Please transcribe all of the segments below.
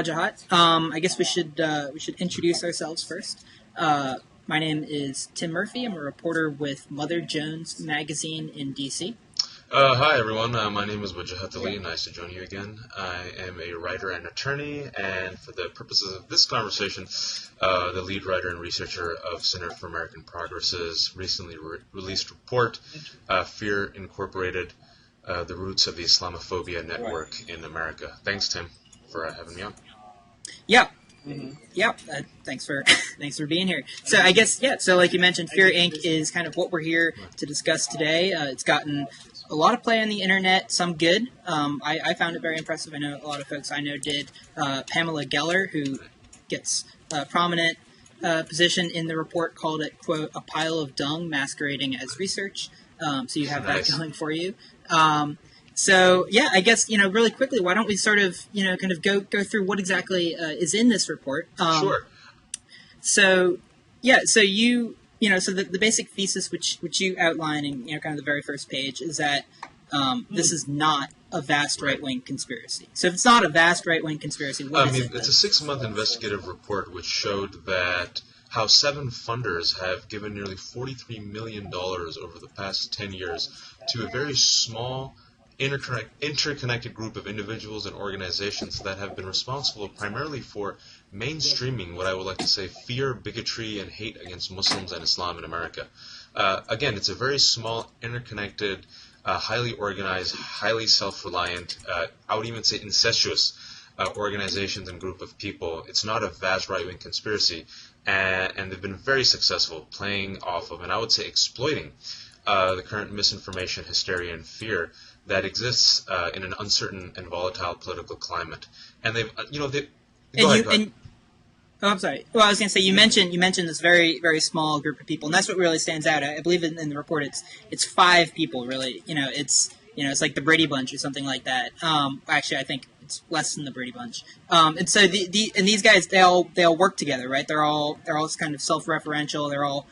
Wajahat. I guess we should introduce ourselves first. My name is Tim Murphy. I'm a reporter with Mother Jones Magazine in DC. Hi everyone, my name is Wajahat. Nice to join you again. I am a writer and attorney, and for the purposes of this conversation, the lead writer and researcher of Center for American Progress's recently released report, Fear Incorporated, The Roots of the Islamophobia Network in America. Thanks, Tim, for having me on. Yeah. Mm-hmm. Yeah, thanks for being here. So I guess, so like you mentioned, Fear Inc. is kind of what we're here to discuss today. It's gotten a lot of play on the internet, some good. I found it very impressive. I know a lot of folks I know did. Pamela Geller, who gets a prominent position in the report, called it, quote, a pile of dung masquerading as research. So you have that going for you. So, I guess, really quickly, why don't we sort of, kind of go through what exactly is in this report. Sure. So the basic thesis which you outline in, kind of the very first page is that this is not a vast right-wing conspiracy. So if it's not a vast right-wing conspiracy, what is it? It's a 6-month investigative report which showed that how 7 funders have given nearly $43 million over the past 10 years to a very small interconnected group of individuals and organizations that have been responsible primarily for mainstreaming what I would like to say fear, bigotry, and hate against Muslims and Islam in America. Again, it's a very small, interconnected, highly organized, highly self-reliant, I would even say incestuous organizations and group of people. It's not a vast right-wing conspiracy, and they've been very successful playing off of, and I would say exploiting, the current misinformation, hysteria, and fear that exists in an uncertain and volatile political climate. And I'm sorry. Well, I was going to say you mentioned this very, very small group of people, and that's what really stands out. I believe in the report it's 5 people really. It's like the Brady Bunch or something like that. Actually, I think it's less than the Brady Bunch. And so these guys they all work together, right? They're all kind of self-referential. They're all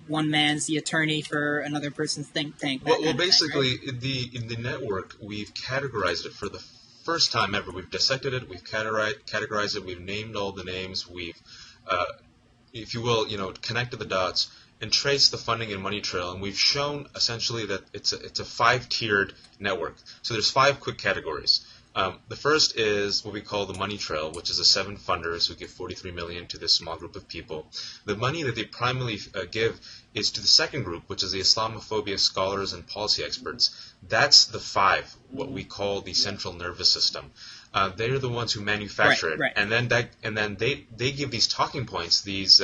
one man's the attorney for another person's think tank. Well, basically, right? in the network, we've categorized it for the first time ever. We've dissected it, we've categorized it, we've named all the names, we've, if you will, connected the dots and traced the funding and money trail, and we've shown essentially that it's a 5-tiered network. So there's 5 quick categories. The first is what we call the money trail, which is the 7 funders who give $43 million to this small group of people. The money that they primarily give is to the second group, which is the Islamophobia scholars and policy experts. That's the 5, what we call the central nervous system. They're the ones who manufacture it, right. and then they give these talking points, these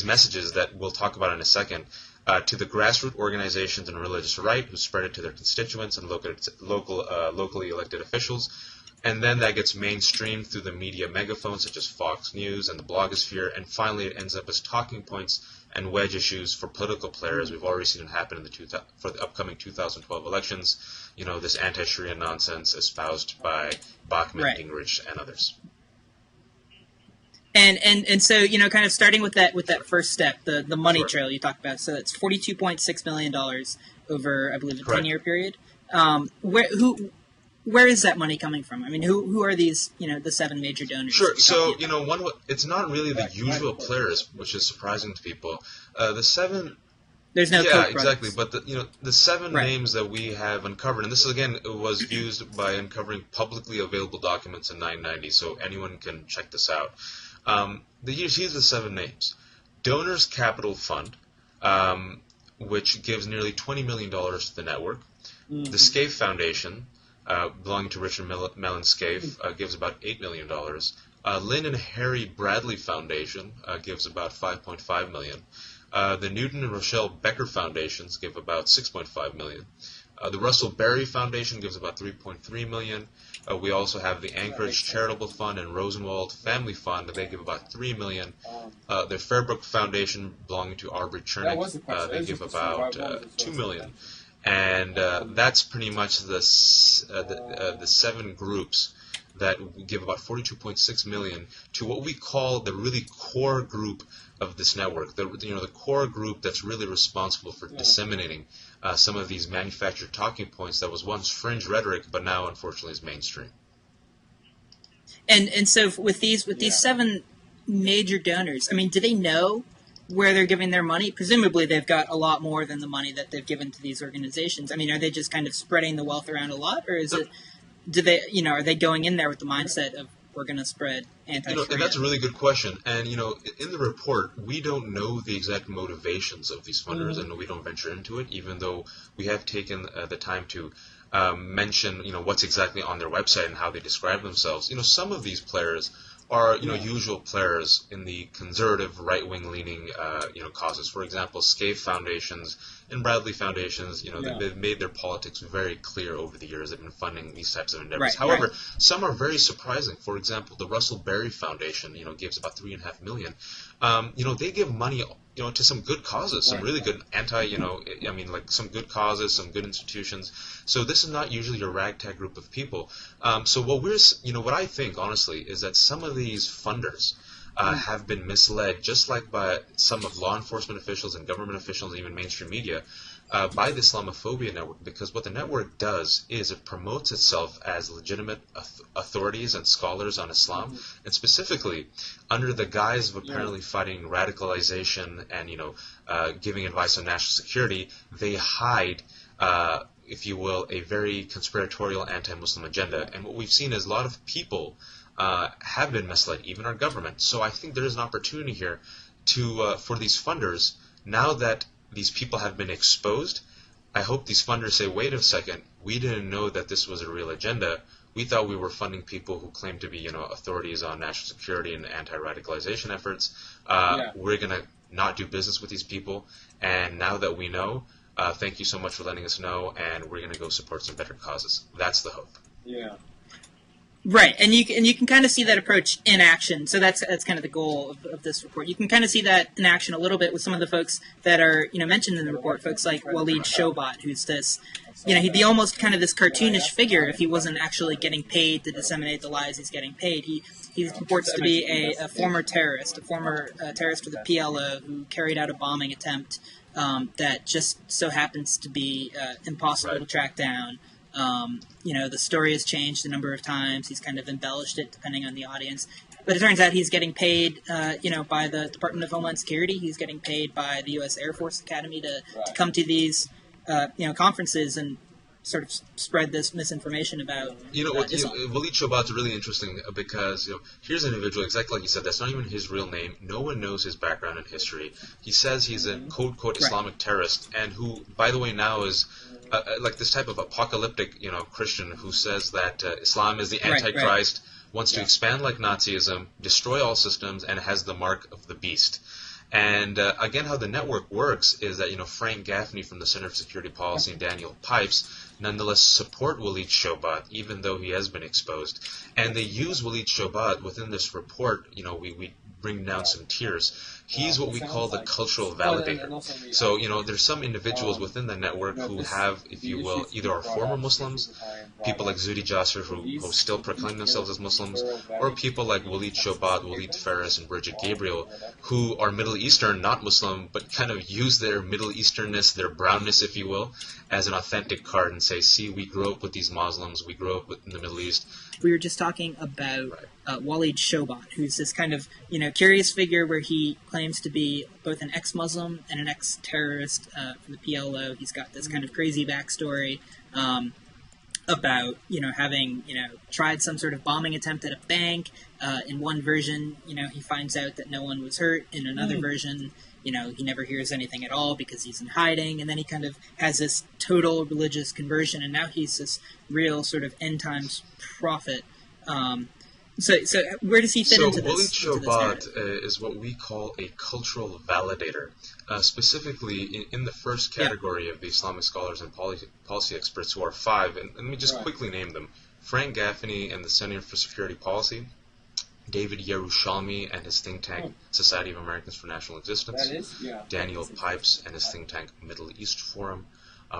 messages that we'll talk about in a second, to the grassroots organizations and religious right who spread it to their constituents and locally elected officials. And then that gets mainstreamed through the media megaphones such as Fox News and the blogosphere, and finally it ends up as talking points and wedge issues for political players. We've already seen it happen for the upcoming 2012 elections. This anti-Sharia nonsense espoused by Bachmann, right. Gingrich, and others. And so kind of starting with that first step, the money Sure. trail you talked about. So it's $42.6 million over, I believe, a Correct. 10-year period. Where is that money coming from? I mean, who are these the 7 major donors? Sure. So it's not really the usual players, which is surprising to people. The 7. There's no yeah, Koch exactly. brothers. But the 7 Right. names that we have uncovered, and this again was used by uncovering publicly available documents in 990, so anyone can check this out. Here's the 7 names: Donors Capital Fund, which gives nearly $20 million to the network. Mm-hmm. The Scaife Foundation, belonging to Richard Mellon Scaife, gives about $8 million. Lynn and Harry Bradley Foundation gives about $5.5 million. The Newton and Rochelle Becker Foundations give about $6.5 million. The Russell Berry Foundation gives about $3.3 million. We also have the Anchorage Charitable Fund and Rosenwald Family Fund. They give about $3 million. The Fairbrook Foundation, belonging to Aubrey Chernick, they give about $2 million. And that's pretty much the 7 groups that give about $42.6 million to what we call the really core group of this network, the core group that's really responsible for disseminating some of these manufactured talking points that was once fringe rhetoric, but now unfortunately is mainstream. And so with these seven major donors, I mean, do they know where they're giving their money? Presumably, they've got a lot more than the money that they've given to these organizations. I mean, are they just kind of spreading the wealth around a lot, or is it? Do they, are they going in there with the mindset of we're going to spread anti-Sharia? And that's a really good question. And in the report, we don't know the exact motivations of these funders, and we don't venture into it, even though we have taken the time to mention, what's exactly on their website and how they describe themselves. Some of these players are, usual players in the conservative, right-wing leaning, causes. For example, Scaife Foundations and Bradley Foundations, they've made their politics very clear over the years. They've been funding these types of endeavors. However, some are very surprising. For example, the Russell Berry Foundation, gives about $3.5 million. They give money, to some good causes, some really good some good causes, some good institutions. So this is not usually a ragtag group of people. So what I think, honestly, is that some of these funders have been misled, just like by some of law enforcement officials and government officials and even mainstream media, by the Islamophobia network, because what the network does is it promotes itself as legitimate authorities and scholars on Islam, and specifically under the guise of apparently fighting radicalization and giving advice on national security, they hide if you will, a very conspiratorial anti-Muslim agenda. And what we've seen is a lot of people have been misled, even our government. So I think there is an opportunity here for these funders, now that these people have been exposed, I hope these funders say, wait a second, we didn't know that this was a real agenda. We thought we were funding people who claim to be, authorities on national security and anti-radicalization efforts. We're going to not do business with these people. And now that we know, thank you so much for letting us know, and we're going to go support some better causes. That's the hope. Yeah. Right, and you can kind of see that approach in action. So that's kind of the goal of this report. You can kind of see that in action a little bit with some of the folks that are mentioned in the report. Folks like Waleed Shobat, who's this, he'd be almost kind of this cartoonish figure if he wasn't actually getting paid to disseminate the lies he's getting paid. He purports to be a former terrorist, for the PLO who carried out a bombing attempt that just so happens to be impossible to track down. The story has changed a number of times. He's kind of embellished it depending on the audience. But it turns out he's getting paid, by the Department of Homeland Security. He's getting paid by the U.S. Air Force Academy to come to these, conferences and sort of spread this misinformation about Waleed Shobat's really interesting because here's an individual, exactly like you said, that's not even his real name. No one knows his background and history. He says he's a quote Islamic terrorist, and who, by the way, now is like this type of apocalyptic Christian who says that Islam is the Antichrist, wants to expand like Nazism, destroy all systems, and has the mark of the beast. And again, how the network works is that Frank Gaffney from the Center for Security Policy and Daniel Pipes nonetheless support Waleed Shobat, even though he has been exposed. And they use Waleed Shobat within this report. We bring down some tiers. He's what we call the cultural validator. So, there's some individuals within the network who have, if you will, either are former Muslims, people like Zudi Jasser who still proclaim themselves as Muslims, or people like Waleed Shobat, Waleed Ferris, and Bridget Gabriel, who are Middle Eastern, not Muslim, but kind of use their Middle Easternness, their brownness, if you will, as an authentic card and say, see, we grew up with these Muslims, we grew up in the Middle East. We were just talking about Waleed Shobat, who's this kind of, curious figure where he claims to be both an ex-Muslim and an ex-terrorist from the PLO. He's got this kind of crazy backstory about, having, tried some sort of bombing attempt at a bank. In one version, he finds out that no one was hurt. In another version, he never hears anything at all because he's in hiding. And then he kind of has this total religious conversion, and now he's this real sort of end times prophet. So where does he fit into this? So Waleed Shobat is what we call a cultural validator. Specifically, in the first category of the Islamic scholars and policy experts, who are five, and let me just quickly name them: Frank Gaffney and the Center for Security Policy, David Yerushalmi and his think tank Society of Americans for National Existence, Daniel Pipes and his think tank Middle East Forum,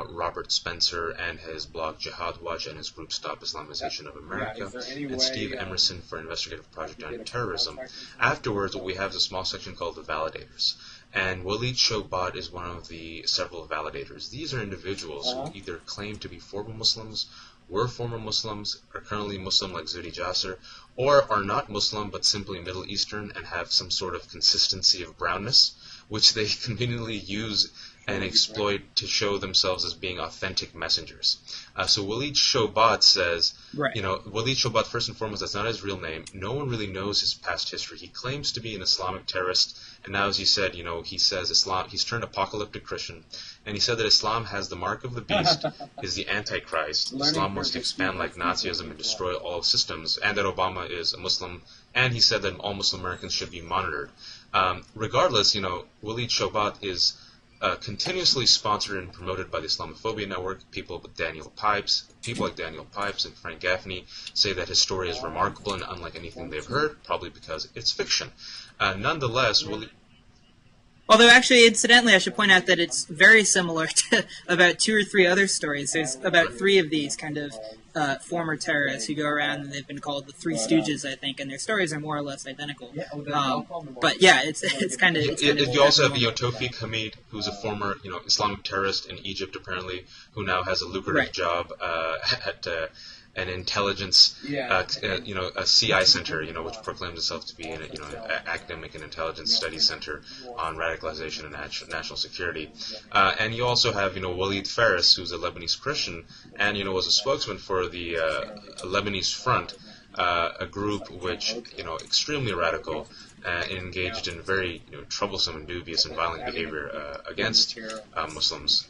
Robert Spencer and his blog Jihad Watch and his group Stop Islamization of America, and Steve Emerson for Investigative Project on Terrorism. Afterwards, what we have is a small section called the Validators. And Waleed Shobat is one of the several validators. These are individuals who either claim to be former Muslims, were former Muslims, are currently Muslim like Zudi Jasser, or are not Muslim but simply Middle Eastern and have some sort of consistency of brownness, which they conveniently use and exploit to show themselves as being authentic messengers. So Walid Shobat says, Right. Walid Shobat, first and foremost, that's not his real name. No one really knows his past history. He claims to be an Islamic terrorist, and now, as you said, he says Islam, he's turned apocalyptic Christian, and he said that Islam has the mark of the beast, is the Antichrist. Islam wants to expand like Nazism and destroy all systems, and that Obama is a Muslim, and he said that all Muslim Americans should be monitored. Regardless, Walid Shobat is continuously sponsored and promoted by the Islamophobia Network. People like Daniel Pipes and Frank Gaffney say that his story is remarkable and unlike anything they've heard, probably because it's fiction. Nonetheless, Although, actually, incidentally, I should point out that it's very similar to about 2 or 3 other stories. There's about 3 of these kind of former terrorists who go around, and they've been called the Three Stooges, I think, and their stories are more or less identical. But yeah, it's kind of. You also have Tawfiq Hamid, who's a former Islamic terrorist in Egypt, apparently, who now has a lucrative job at an intelligence, a CI center, which proclaims itself to be an academic and intelligence studies center on radicalization and national security. And you also have, Walid Faris, who's a Lebanese Christian, and, was a spokesman for the Lebanese Front, a group which, extremely radical, engaged in very troublesome and dubious and violent behavior against Muslims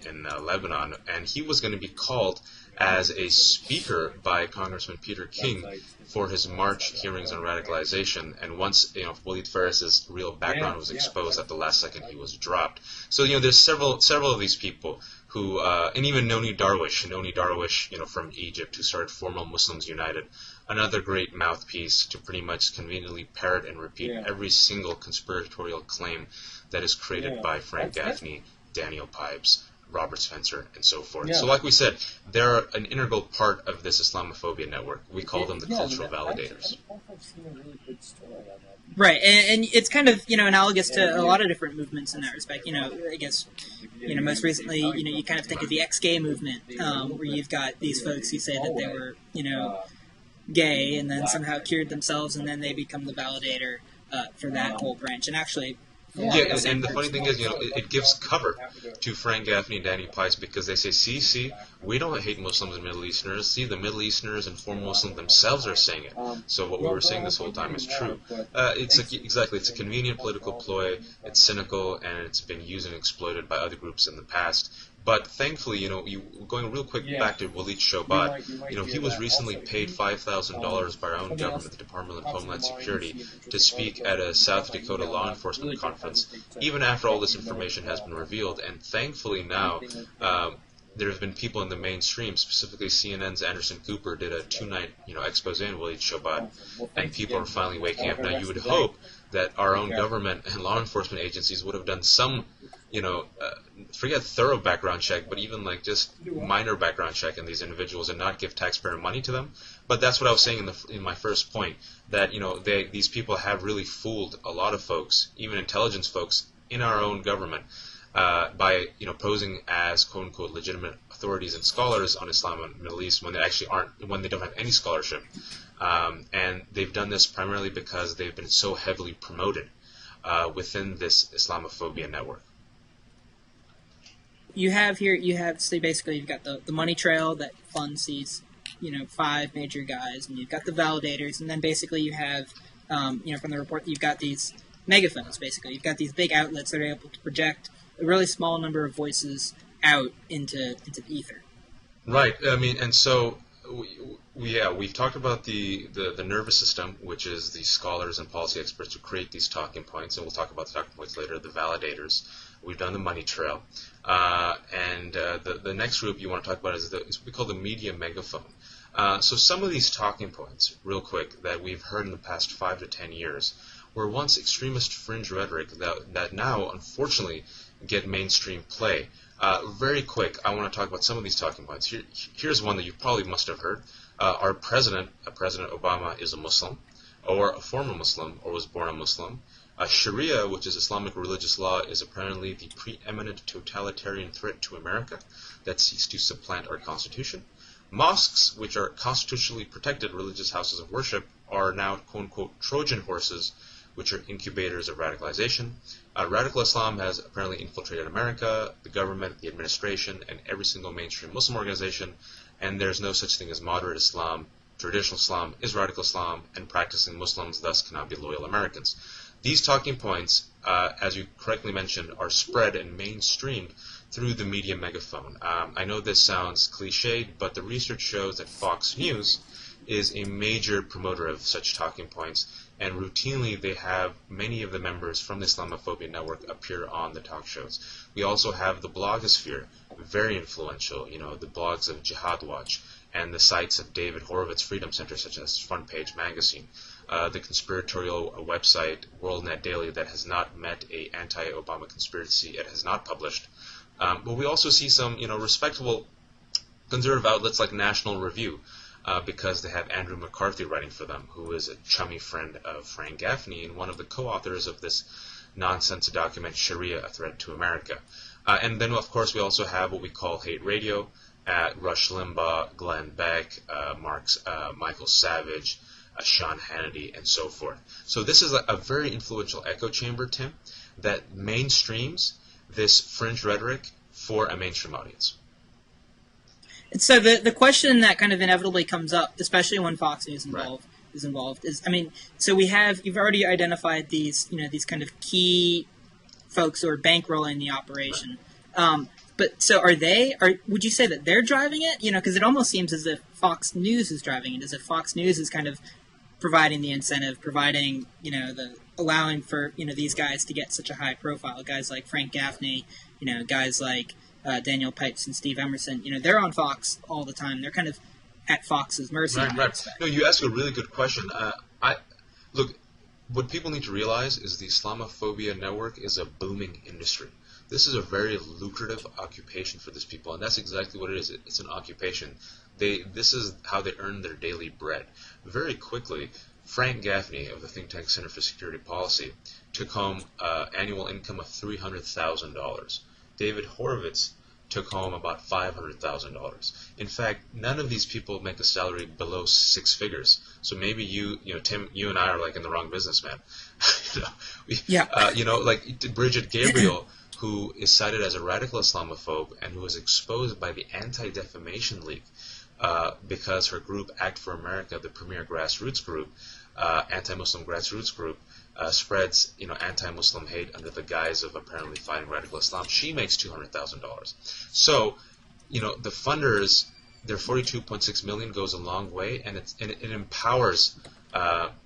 in Lebanon. And he was going to be called as a speaker by Congressman Peter King for his March hearings on radicalization, and once Walid Faris's real background was exposed, at the last second he was dropped. So there's several of these people who, and even Noni Darwish, from Egypt, who started Formal Muslims United, another great mouthpiece to pretty much conveniently parrot and repeat every single conspiratorial claim that is created by Frank Gaffney, Daniel Pipes, Robert Spencer, and so forth. So like we said, they're an integral part of this Islamophobia network. We call them the cultural validators. Right, and it's kind of, analogous to a lot of different movements in that respect. I guess, most recently, you kind of think of the ex-gay movement, where you've got these folks who say that they were, gay and then somehow cured themselves, and then they become the validator for that whole branch. And actually, and the funny thing is, it gives cover to Frank Gaffney and Danny Pipes, because they say, see, we don't hate Muslims and Middle Easterners. See, the Middle Easterners and former Muslims themselves are saying it. So what we were saying this whole time is true. It's a convenient political ploy. It's cynical, and it's been used and exploited by other groups in the past. But thankfully, going real quick back to Walid Shobat, he was recently paid $5,000 by our own government, the Department of Homeland Security, to speak at a South Dakota law enforcement conference, even after all this information has been revealed. And thankfully now, there have been people in the mainstream, specifically CNN's Anderson Cooper did a 2-night, expose on Walid Shobat, and people are finally waking up. Now, you would hope that our own government and law enforcement agencies would have done some, forget thorough background check, but even like just minor background check in these individuals and not give taxpayer money to them. But that's what I was saying in my first point, that these people have really fooled a lot of folks, even intelligence folks in our own government, by posing as quote unquote legitimate authorities and scholars on Islam and Middle East when they actually aren't, when they don't have any scholarship. And they've done this primarily because they've been so heavily promoted within this Islamophobia network. So basically you've got the money trail that funds these, 5 major guys, and you've got the validators, and then basically you have, from the report, you've got these megaphones, basically. You've got these big outlets that are able to project a really small number of voices out into the ether. Right. I mean, and so we've talked about the nervous system, which is the scholars and policy experts who create these talking points, and we'll talk about the talking points later, the validators. We've done the money trail. And the next group you want to talk about is what we call the media megaphone. So some of these talking points, real quick, that we've heard in the past 5 to 10 years were once extremist fringe rhetoric that now, unfortunately, get mainstream play. Very quick, I want to talk about some of these talking points. Here's one that you probably must have heard. Our President Obama, is a Muslim, or a former Muslim, or was born a Muslim. Sharia, which is Islamic religious law, is apparently the preeminent totalitarian threat to America that seeks to supplant our Constitution. Mosques, which are constitutionally protected religious houses of worship, are now quote-unquote Trojan horses, which are incubators of radicalization. Radical Islam has apparently infiltrated America, the government, the administration, and every single mainstream Muslim organization, and there's no such thing as moderate Islam. Traditional Islam is radical Islam, and practicing Muslims thus cannot be loyal Americans. These talking points, as you correctly mentioned, are spread and mainstreamed through the media megaphone. I know this sounds cliched, but the research shows that Fox News is a major promoter of such talking points, and routinely they have many of the members from the Islamophobia network appear on the talk shows. We also have the blogosphere, very influential, the blogs of Jihad Watch, and the sites of David Horowitz's Freedom Center, such as Front Page Magazine, the conspiratorial website WorldNet Daily that has not met a anti-Obama conspiracy it has not published. But we also see some, respectable conservative outlets like National Review, because they have Andrew McCarthy writing for them, who is a chummy friend of Frank Gaffney and one of the co-authors of this nonsense document, Sharia, A Threat to America. And then, of course, we also have what we call hate radio, at Rush Limbaugh, Glenn Beck, Michael Savage, Sean Hannity, and so forth. So this is a very influential echo chamber, Tim, that mainstreams this fringe rhetoric for a mainstream audience. And so the question that kind of inevitably comes up, especially when Fox News is involved, so you've already identified these kind of key folks who are bankrolling the operation. Right. But so would you say that they're driving it? Because it almost seems as if Fox News is driving it, as if Fox News is kind of providing the incentive, providing, allowing for, these guys to get such a high profile. Guys like Frank Gaffney, guys like Daniel Pipes and Steve Emerson, they're on Fox all the time. They're kind of at Fox's mercy. Right. No, you ask a really good question. Look, what people need to realize is the Islamophobia network is a booming industry. This is a very lucrative occupation for these people, and that's exactly what it is. It's an occupation. This is how they earn their daily bread. Very quickly, Frank Gaffney of the think tank Center for Security Policy took home annual income of $300,000. David Horowitz took home about $500,000. In fact, none of these people make a salary below six figures. So maybe Tim, you and I are like in the wrong business, man. Like Bridget Gabriel, who is cited as a radical Islamophobe and who was exposed by the Anti-Defamation League because her group, Act for America, the premier grassroots group, anti-Muslim grassroots group, spreads anti-Muslim hate under the guise of apparently fighting radical Islam. She makes $200,000. So, the funders, their $42.6 million goes a long way, and it empowers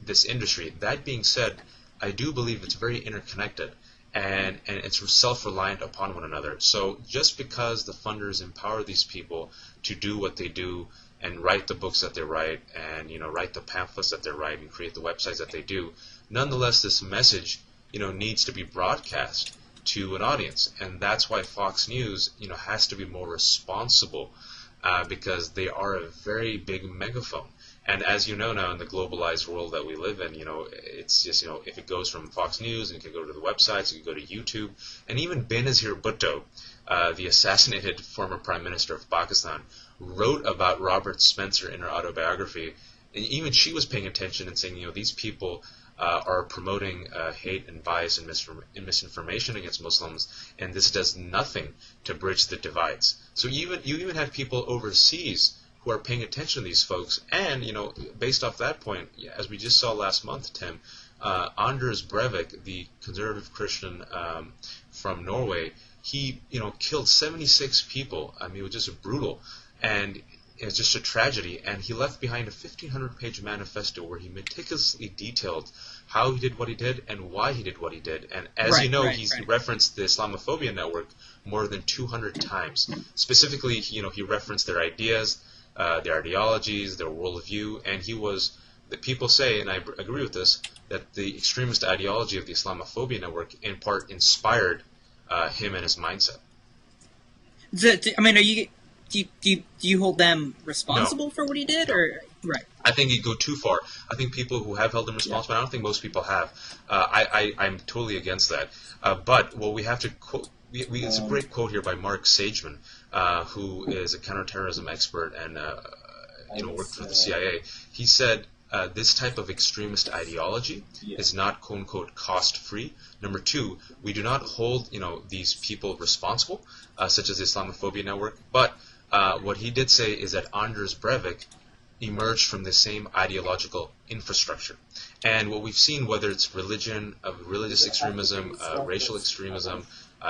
this industry. That being said, I do believe it's very interconnected. And it's self-reliant upon one another. So just because the funders empower these people to do what they do and write the books that they write and write the pamphlets that they write and create the websites that they do, nonetheless this message needs to be broadcast to an audience, and that's why Fox News has to be more responsible because they are a very big megaphone. And as you know now, in the globalized world that we live in, it's just, if it goes from Fox News, and it can go to the websites, it can go to YouTube, and even Benazir Bhutto, the assassinated former Prime Minister of Pakistan, wrote about Robert Spencer in her autobiography, and even she was paying attention and saying, these people are promoting hate and bias and misinformation against Muslims, and this does nothing to bridge the divides. So you even have people overseas who are paying attention to these folks, and based off that point, as we just saw last month, Tim, Anders Breivik, the conservative Christian from Norway, he killed 76 people. I mean, it was just brutal, and it's just a tragedy. And he left behind a 1,500-page manifesto where he meticulously detailed how he did what he did and why he did what he did. And as he's referenced the Islamophobia network more than 200 times. Specifically, he referenced their ideas, their ideologies, their worldview, and the people say, and I agree with this, that the extremist ideology of the Islamophobia network in part inspired him and his mindset. Do you hold them responsible for what he did, or right? I think he'd go too far. I think people who have held him responsible, I don't think most people have. I'm totally against that. But what we have to quote, it's a great quote here by Mark Sageman, who is a counterterrorism expert and worked for the CIA. He said this type of extremist ideology is not quote unquote cost free. Number two, we do not hold these people responsible, such as the Islamophobia network. But what he did say is that Anders Breivik emerged from the same ideological infrastructure. And what we've seen, whether it's religion, religious extremism, racial extremism,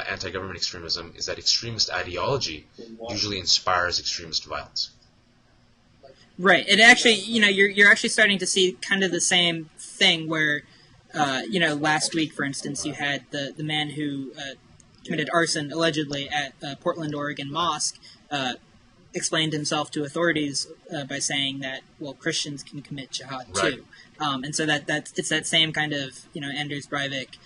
anti-government extremism, is that extremist ideology usually inspires extremist violence. Right. It actually, you're actually starting to see kind of the same thing where, last week, for instance, you had the man who committed arson, allegedly, at Portland, Oregon Mosque, explained himself to authorities by saying that, well, Christians can commit jihad too. Right. And so it's that same kind of, Anders Breivik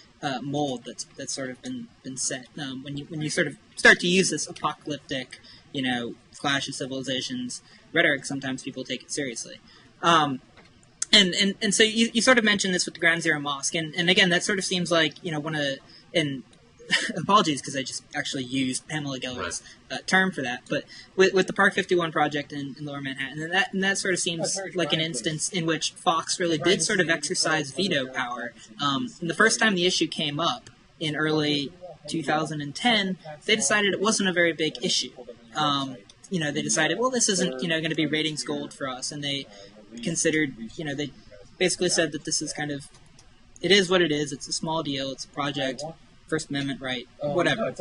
mold that's sort of been set. When you sort of start to use this apocalyptic, clash of civilizations rhetoric, sometimes people take it seriously. And so you sort of mentioned this with the Ground Zero Mosque, and again, that sort of seems like, one of, and apologies because I just actually used Pamela Geller's term for that, but with the Park 51 project in Lower Manhattan, and that sort of seems like an instance in which Fox really did sort of exercise veto power. And the first time the issue came up in early 2010, they decided it wasn't a very big issue. They decided, well, this isn't, going to be ratings gold for us, and they considered, they basically said that this is kind of, it is what it is, it's a small deal, it's a project, First Amendment right, whatever.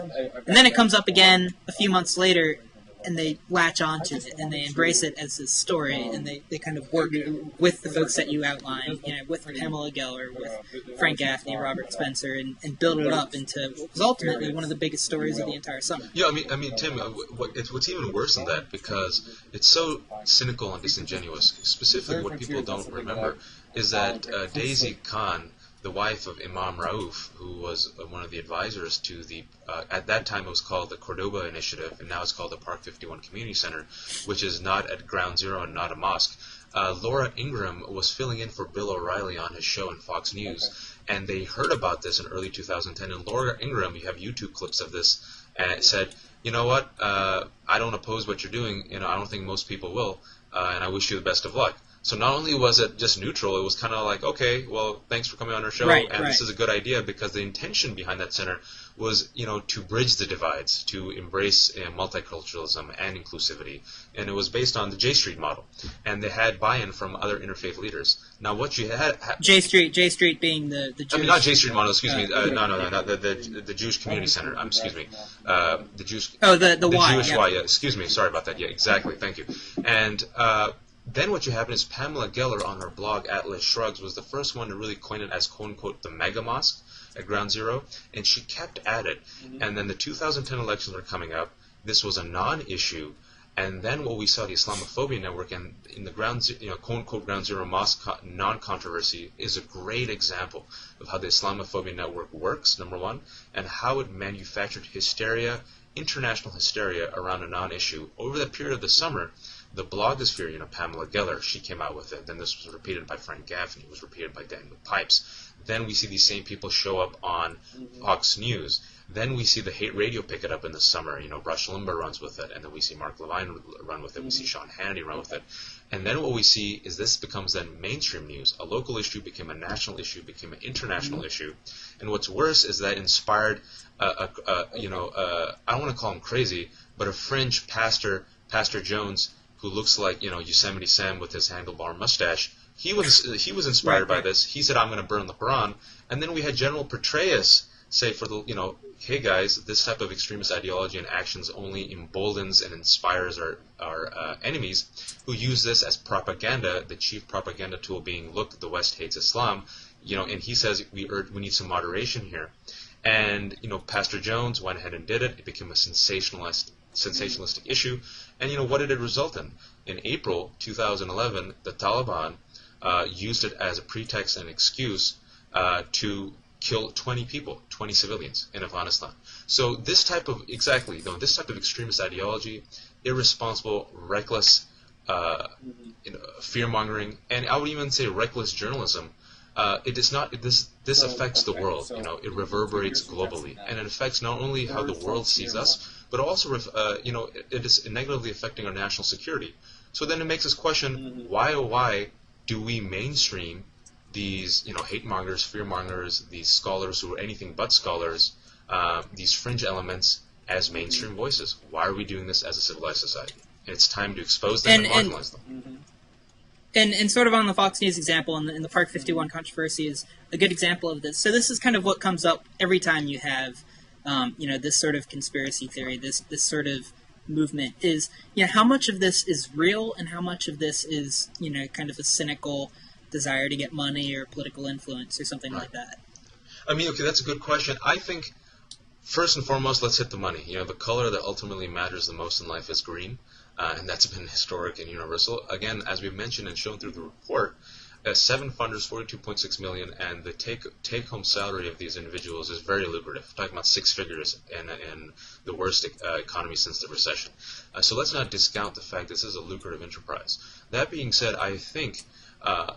And then it comes up again a few months later, and they latch onto it, and they embrace it as a story, and they kind of work with the folks that you outlined, with Pamela Geller, with Frank Gaffney, Robert Spencer, and build it up into what was ultimately one of the biggest stories of the entire summer. Yeah, I mean, Tim, what's even worse than that, because it's so cynical and disingenuous, specifically what people don't remember, is that Daisy Khan, the wife of Imam Rauf, who was one of the advisors to the, at that time it was called the Cordoba Initiative, and now it's called the Park 51 Community Center, which is not at Ground Zero and not a mosque. Laura Ingraham was filling in for Bill O'Reilly on his show in Fox News, and they heard about this in early 2010, and Laura Ingraham, you have YouTube clips of this, and said, you know what, I don't oppose what you're doing, I don't think most people will, and I wish you the best of luck. So not only was it just neutral, it was kind of like, okay, well, thanks for coming on our show, this is a good idea, because the intention behind that center was, to bridge the divides, to embrace multiculturalism and inclusivity, and it was based on the J Street model, and they had buy-in from other interfaith leaders. Now, what you had J Street being the Jewish, I mean, not J Street model, excuse me, the Jewish Community Center, the Jewish, the Y, Jewish Y, yeah, excuse me, sorry about that, yeah, exactly, thank you, and then what you have is Pamela Geller on her blog, Atlas Shrugs, was the first one to really coin it as quote-unquote the mega mosque at Ground Zero, and she kept at it. And then the 2010 elections were coming up. This was a non-issue. And then what we saw, the Islamophobia network, and in the quote-unquote Ground Zero mosque non-controversy is a great example of how the Islamophobia network works, number one, and how it manufactured hysteria, international hysteria around a non-issue. Over the period of the summer, the blogosphere, Pamela Geller, she came out with it. Then this was repeated by Frank Gaffney. It was repeated by Daniel Pipes. Then we see these same people show up on Fox News. Then we see the hate radio pick it up in the summer. Rush Limbaugh runs with it. And then we see Mark Levine run with it. We see Sean Hannity run with it. And then what we see is this becomes then mainstream news. A local issue became a national issue, became an international issue. And what's worse is that inspired, I don't want to call him crazy, but a fringe pastor, Pastor Jones, who looks like Yosemite Sam with his handlebar mustache. He was inspired by this. He said, "I'm going to burn the Quran." And then we had General Petraeus say, hey guys, this type of extremist ideology and actions only emboldens and inspires our enemies, who use this as propaganda. The chief propaganda tool being, look, the West hates Islam. And he says we need some moderation here. And Pastor Jones went ahead and did it. It became a sensationalistic issue. And what did it result in? In April 2011, the Taliban used it as a pretext and excuse to kill 20 people, 20 civilians in Afghanistan. So this type of extremist ideology, irresponsible, reckless, fear-mongering, and I would even say reckless journalism. It is not. This affects the world. It reverberates globally, and it affects not only how the world sees us, but also, it is negatively affecting our national security. So then it makes us question, why, oh why, do we mainstream these, hate mongers, fear mongers, these scholars who are anything but scholars, these fringe elements as mainstream voices? Why are we doing this as a civilized society? It's time to expose them and marginalize them. And sort of on the Fox News example, and the Park 51 controversy is a good example of this. So this is kind of what comes up every time you have, this sort of conspiracy theory, this sort of movement is, how much of this is real and how much of this is, kind of a cynical desire to get money or political influence or something like that. I mean, okay, that's a good question. I think, first and foremost, let's hit the money. The color that ultimately matters the most in life is green, and that's been historic and universal. Again, as we've mentioned and shown through the report, 7 funders, $42.6 million, and the take-home salary of these individuals is very lucrative. We're talking about 6 figures in the worst economy since the recession. So let's not discount the fact this is a lucrative enterprise. That being said, I think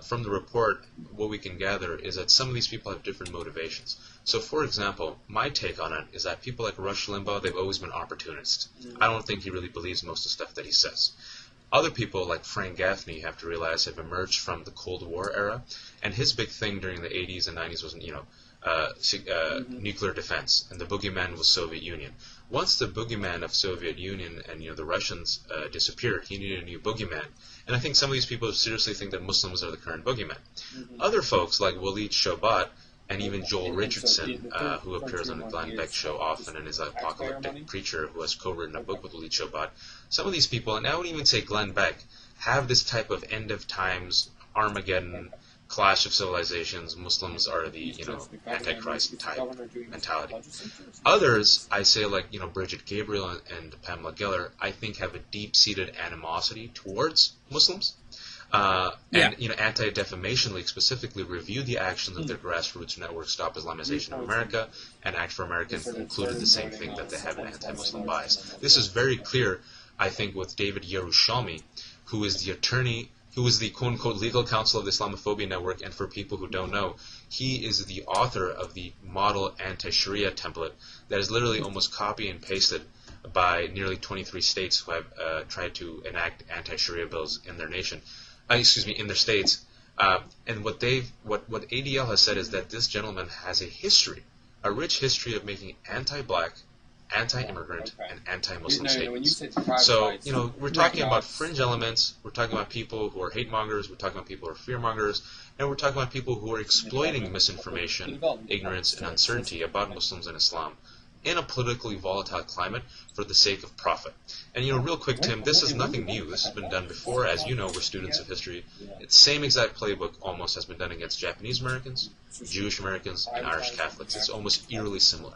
from the report, what we can gather is that some of these people have different motivations. So, for example, my take on it is that people like Rush Limbaugh, they've always been opportunists. I don't think he really believes most of the stuff that he says. Other people, like Frank Gaffney, you have to realize, have emerged from the Cold War era, and his big thing during the 80s and 90s was, nuclear defense, and the boogeyman was Soviet Union. Once the boogeyman of Soviet Union and the Russians disappeared, he needed a new boogeyman, and I think some of these people seriously think that Muslims are the current boogeyman. Other folks, like Walid Shobat, and even Joel Richardson, who appears on the Glenn Beck show often and is an apocalyptic preacher who has co-written a book with Walid Shobat. Some of these people, and I would even say Glenn Beck, have this type of end of times, Armageddon, clash of civilizations, Muslims are the, Antichrist type mentality. Others, I say like, Bridget Gabriel and Pamela Geller, I think have a deep-seated animosity towards Muslims. And Anti-Defamation League specifically reviewed the actions of their grassroots network Stop Islamization of America and Act for America and concluded the same thing, that they have an anti-Muslim bias. This is very clear, I think, with David Yerushalmi, who is the attorney, who is the quote-unquote legal counsel of the Islamophobia network, and for people who don't know, he is the author of the model anti-Sharia template that is literally almost copy and pasted by nearly 23 states who have tried to enact anti-Sharia bills in their nation. In their states, and what ADL has said is that this gentleman has a rich history of making anti-black, anti-immigrant, and anti-Muslim statements. So, we're talking about fringe elements, we're talking about people who are hate mongers, we're talking about people who are fear mongers, and we're talking about people who are exploiting misinformation, ignorance, and uncertainty about Muslims and Islam in a politically volatile climate for the sake of profit. And real quick, Tim, this is nothing new. This has been done before. As you know, we're students of history. The same exact playbook almost has been done against Japanese Americans, Jewish Americans, and Irish Catholics. It's almost eerily similar.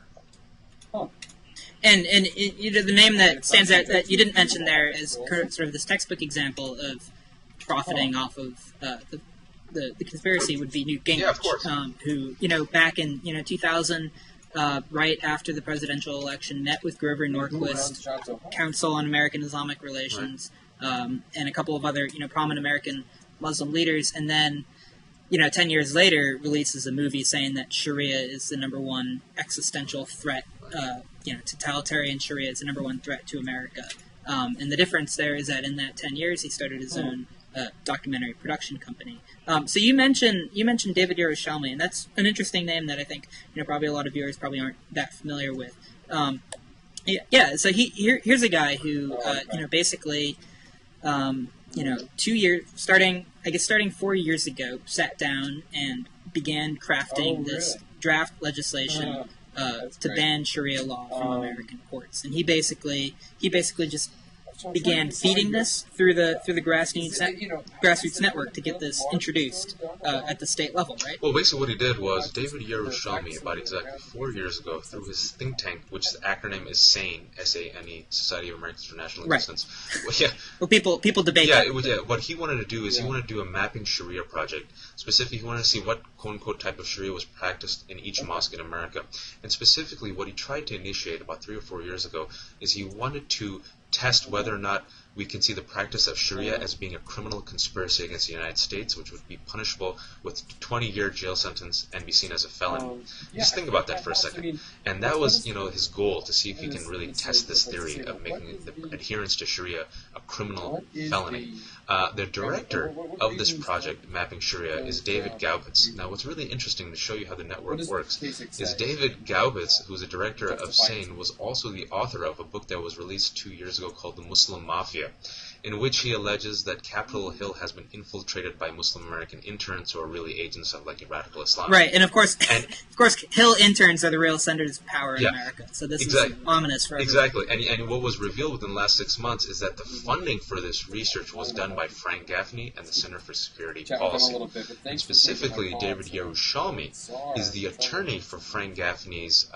And the name that stands out that you didn't mention there is sort of this textbook example of profiting off of the conspiracy would be Newt Gingrich, yeah, of course. Who back in 2000. Right after the presidential election, met with Grover Norquist, Council on American Islamic Relations, and a couple of other, prominent American Muslim leaders, and then, 10 years later, releases a movie saying that Sharia is the number one existential threat, totalitarian Sharia is the number one threat to America. And the difference there is that in that 10 years, he started his own documentary production company. So you mentioned David Yerushalmi, and that's an interesting name that I think probably a lot of viewers probably aren't that familiar with. So here's a guy who basically 2 years starting 4 years ago sat down and began crafting this draft legislation to ban Sharia law from American courts, and he basically just began feeding this through the grassroots network to get this introduced at the state level, right? Well, basically what he did was David Yerushalmi, about exactly 4 years ago, through his think tank, which the acronym is SANE, S-A-N-E, Society of Americans for National Existence. Right. Well, people debate that. What he wanted to do is he wanted to do a mapping Sharia project. Specifically, he wanted to see what quote-unquote type of Sharia was practiced in each mosque in America. And specifically, what he tried to initiate about 3 or 4 years ago is he wanted to test whether or not we can see the practice of Sharia as being a criminal conspiracy against the United States, which would be punishable with a 20-year jail sentence and be seen as a felony. Just think about that for a second. And that was, his goal, to see if he can really test this theory of making the adherence to Sharia a criminal felony. The director of this project, Mapping Sharia, is David Gaubitz. Now, what's really interesting to show you how the network works is David Gaubitz, who's a director of SANE, was also the author of a book that was released 2 years ago called The Muslim Mafia, in which he alleges that Capitol Hill has been infiltrated by Muslim American interns who are really agents of radical Islam. Right, and of course, Hill interns are the real centers of power in America. So this is ominous for everyone. Exactly, and what was revealed within the last 6 months is that the funding for this research was done by Frank Gaffney and the Center for Security Policy. And specifically, David Yerushalmi is the attorney for Frank Gaffney's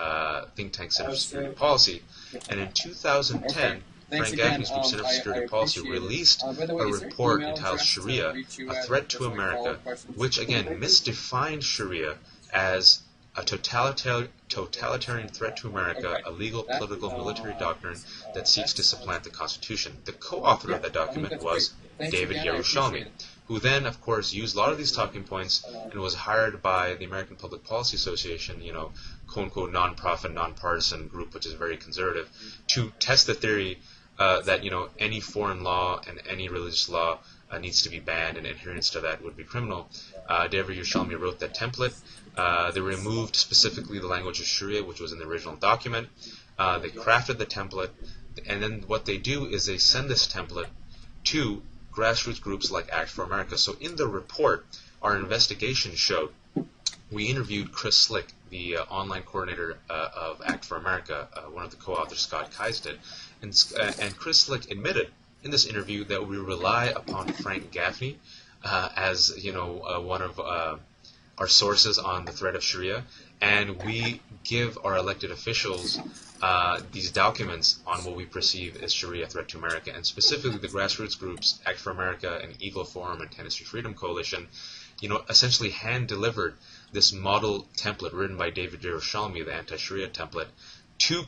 think tank Center for Security Policy, and in 2010, Frank Gaffney's group Center for Security Policy released a report entitled Sharia, A Threat to America, which again misdefined Sharia as a totalitarian threat to America, a legal, political, military doctrine that seeks to supplant the Constitution. The co-author of that document was David Yerushalmi, who then, of course, used a lot of these talking points and was hired by the American Public Policy Association, quote-unquote non-profit, non-partisan group, which is very conservative, to test the theory that, any foreign law and any religious law needs to be banned, and adherence to that would be criminal. David Yerushalmi wrote that template. They removed specifically the language of Sharia, which was in the original document. They crafted the template, and then what they do is they send this template to grassroots groups like Act for America. So in the report, our investigation showed, we interviewed Chris Slick, the online coordinator of Act for America, one of the co-authors, Scott Kais did, and Chris Slick admitted in this interview that we rely upon Frank Gaffney as one of our sources on the threat of Sharia, and we give our elected officials these documents on what we perceive as Sharia threat to America, and specifically the grassroots groups Act for America and Eagle Forum and Tennessee Freedom Coalition, essentially hand-delivered this model template written by David Yerushalmi, the anti-Sharia template, to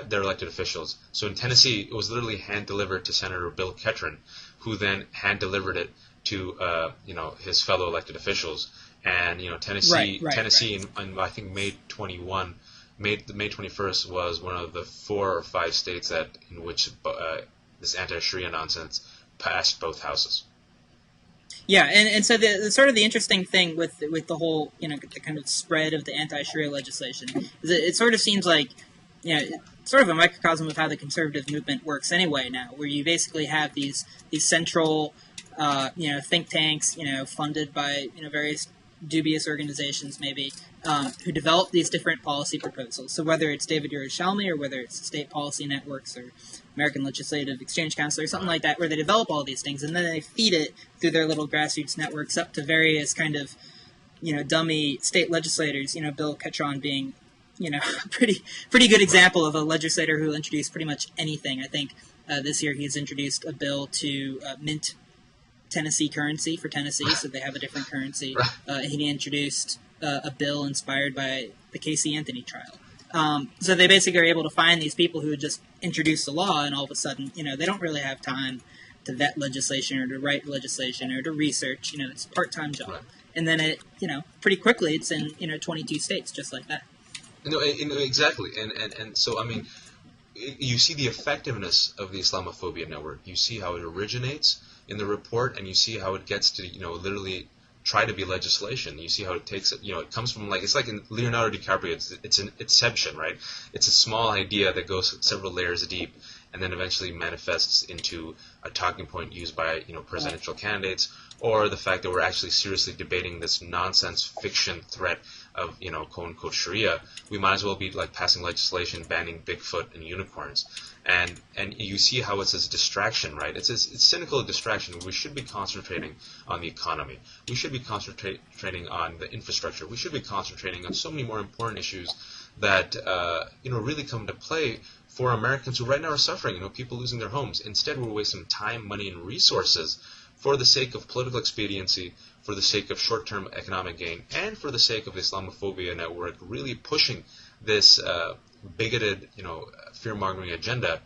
their elected officials. So in Tennessee, it was literally hand-delivered to Senator Bill Ketron, who then hand-delivered it to his fellow elected officials. And Tennessee, in I think May 21st was one of the 4 or 5 states in which this anti-Sharia nonsense passed both houses. Yeah, and so the sort of the interesting thing with the whole the kind of spread of the anti-Sharia legislation is it sort of seems like it's sort of a microcosm of how the conservative movement works anyway now, where you basically have these central think tanks funded by various dubious organizations maybe who develop these different policy proposals. So whether it's David Yerushalmi or whether it's state policy networks or American Legislative Exchange Council or something like that, where they develop all these things and then they feed it through their little grassroots networks up to various kind of dummy state legislators. Bill Ketron being a pretty good example of a legislator who will introduce pretty much anything. I think this year he's introduced a bill to mint Tennessee currency for Tennessee, so they have a different currency. He introduced a bill inspired by the Casey Anthony trial. So they basically are able to find these people who would just introduce the law, and all of a sudden, they don't really have time to vet legislation or to write legislation or to research. It's a part-time job. Right. And then it, pretty quickly it's in, 22 states just like that. Exactly. And so, I mean, you see the effectiveness of the Islamophobia network. You see how it originates in the report, and you see how it gets to, literally try to be legislation. You see how it takes it, it comes from it's like in Leonardo DiCaprio, it's an inception, right? It's a small idea that goes several layers deep and then eventually manifests into a talking point used by, presidential candidates, or the fact that we're actually seriously debating this nonsense fiction threat of, quote-unquote Sharia. We might as well be passing legislation banning Bigfoot and unicorns. And you see how it's this distraction, right? It's cynical distraction. We should be concentrating on the economy. We should be concentrating on the infrastructure. We should be concentrating on so many more important issues that really come into play for Americans who right now are suffering. People losing their homes. Instead, we're wasting time, money, and resources for the sake of political expediency, for the sake of short-term economic gain, and for the sake of the Islamophobia network really pushing this bigoted, fear-mongering agenda,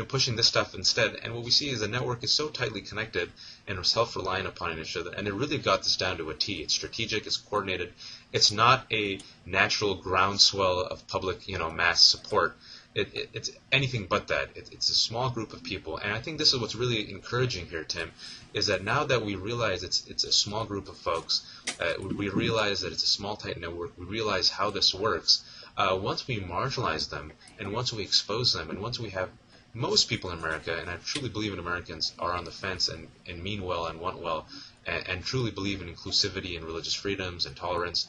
pushing this stuff instead. And what we see is the network is so tightly connected and self-reliant upon each other, and they really got this down to a T. It's strategic, it's coordinated. It's not a natural groundswell of public, mass support. It's anything but that. It's a small group of people, and I think this is what's really encouraging here, Tim, is that now that we realize it's a small group of folks, we realize that it's a small, tight network, we realize how this works. Once we marginalize them, and once we expose them, and once we have most people in America, and I truly believe in Americans, are on the fence and mean well and want well, and truly believe in inclusivity and religious freedoms and tolerance,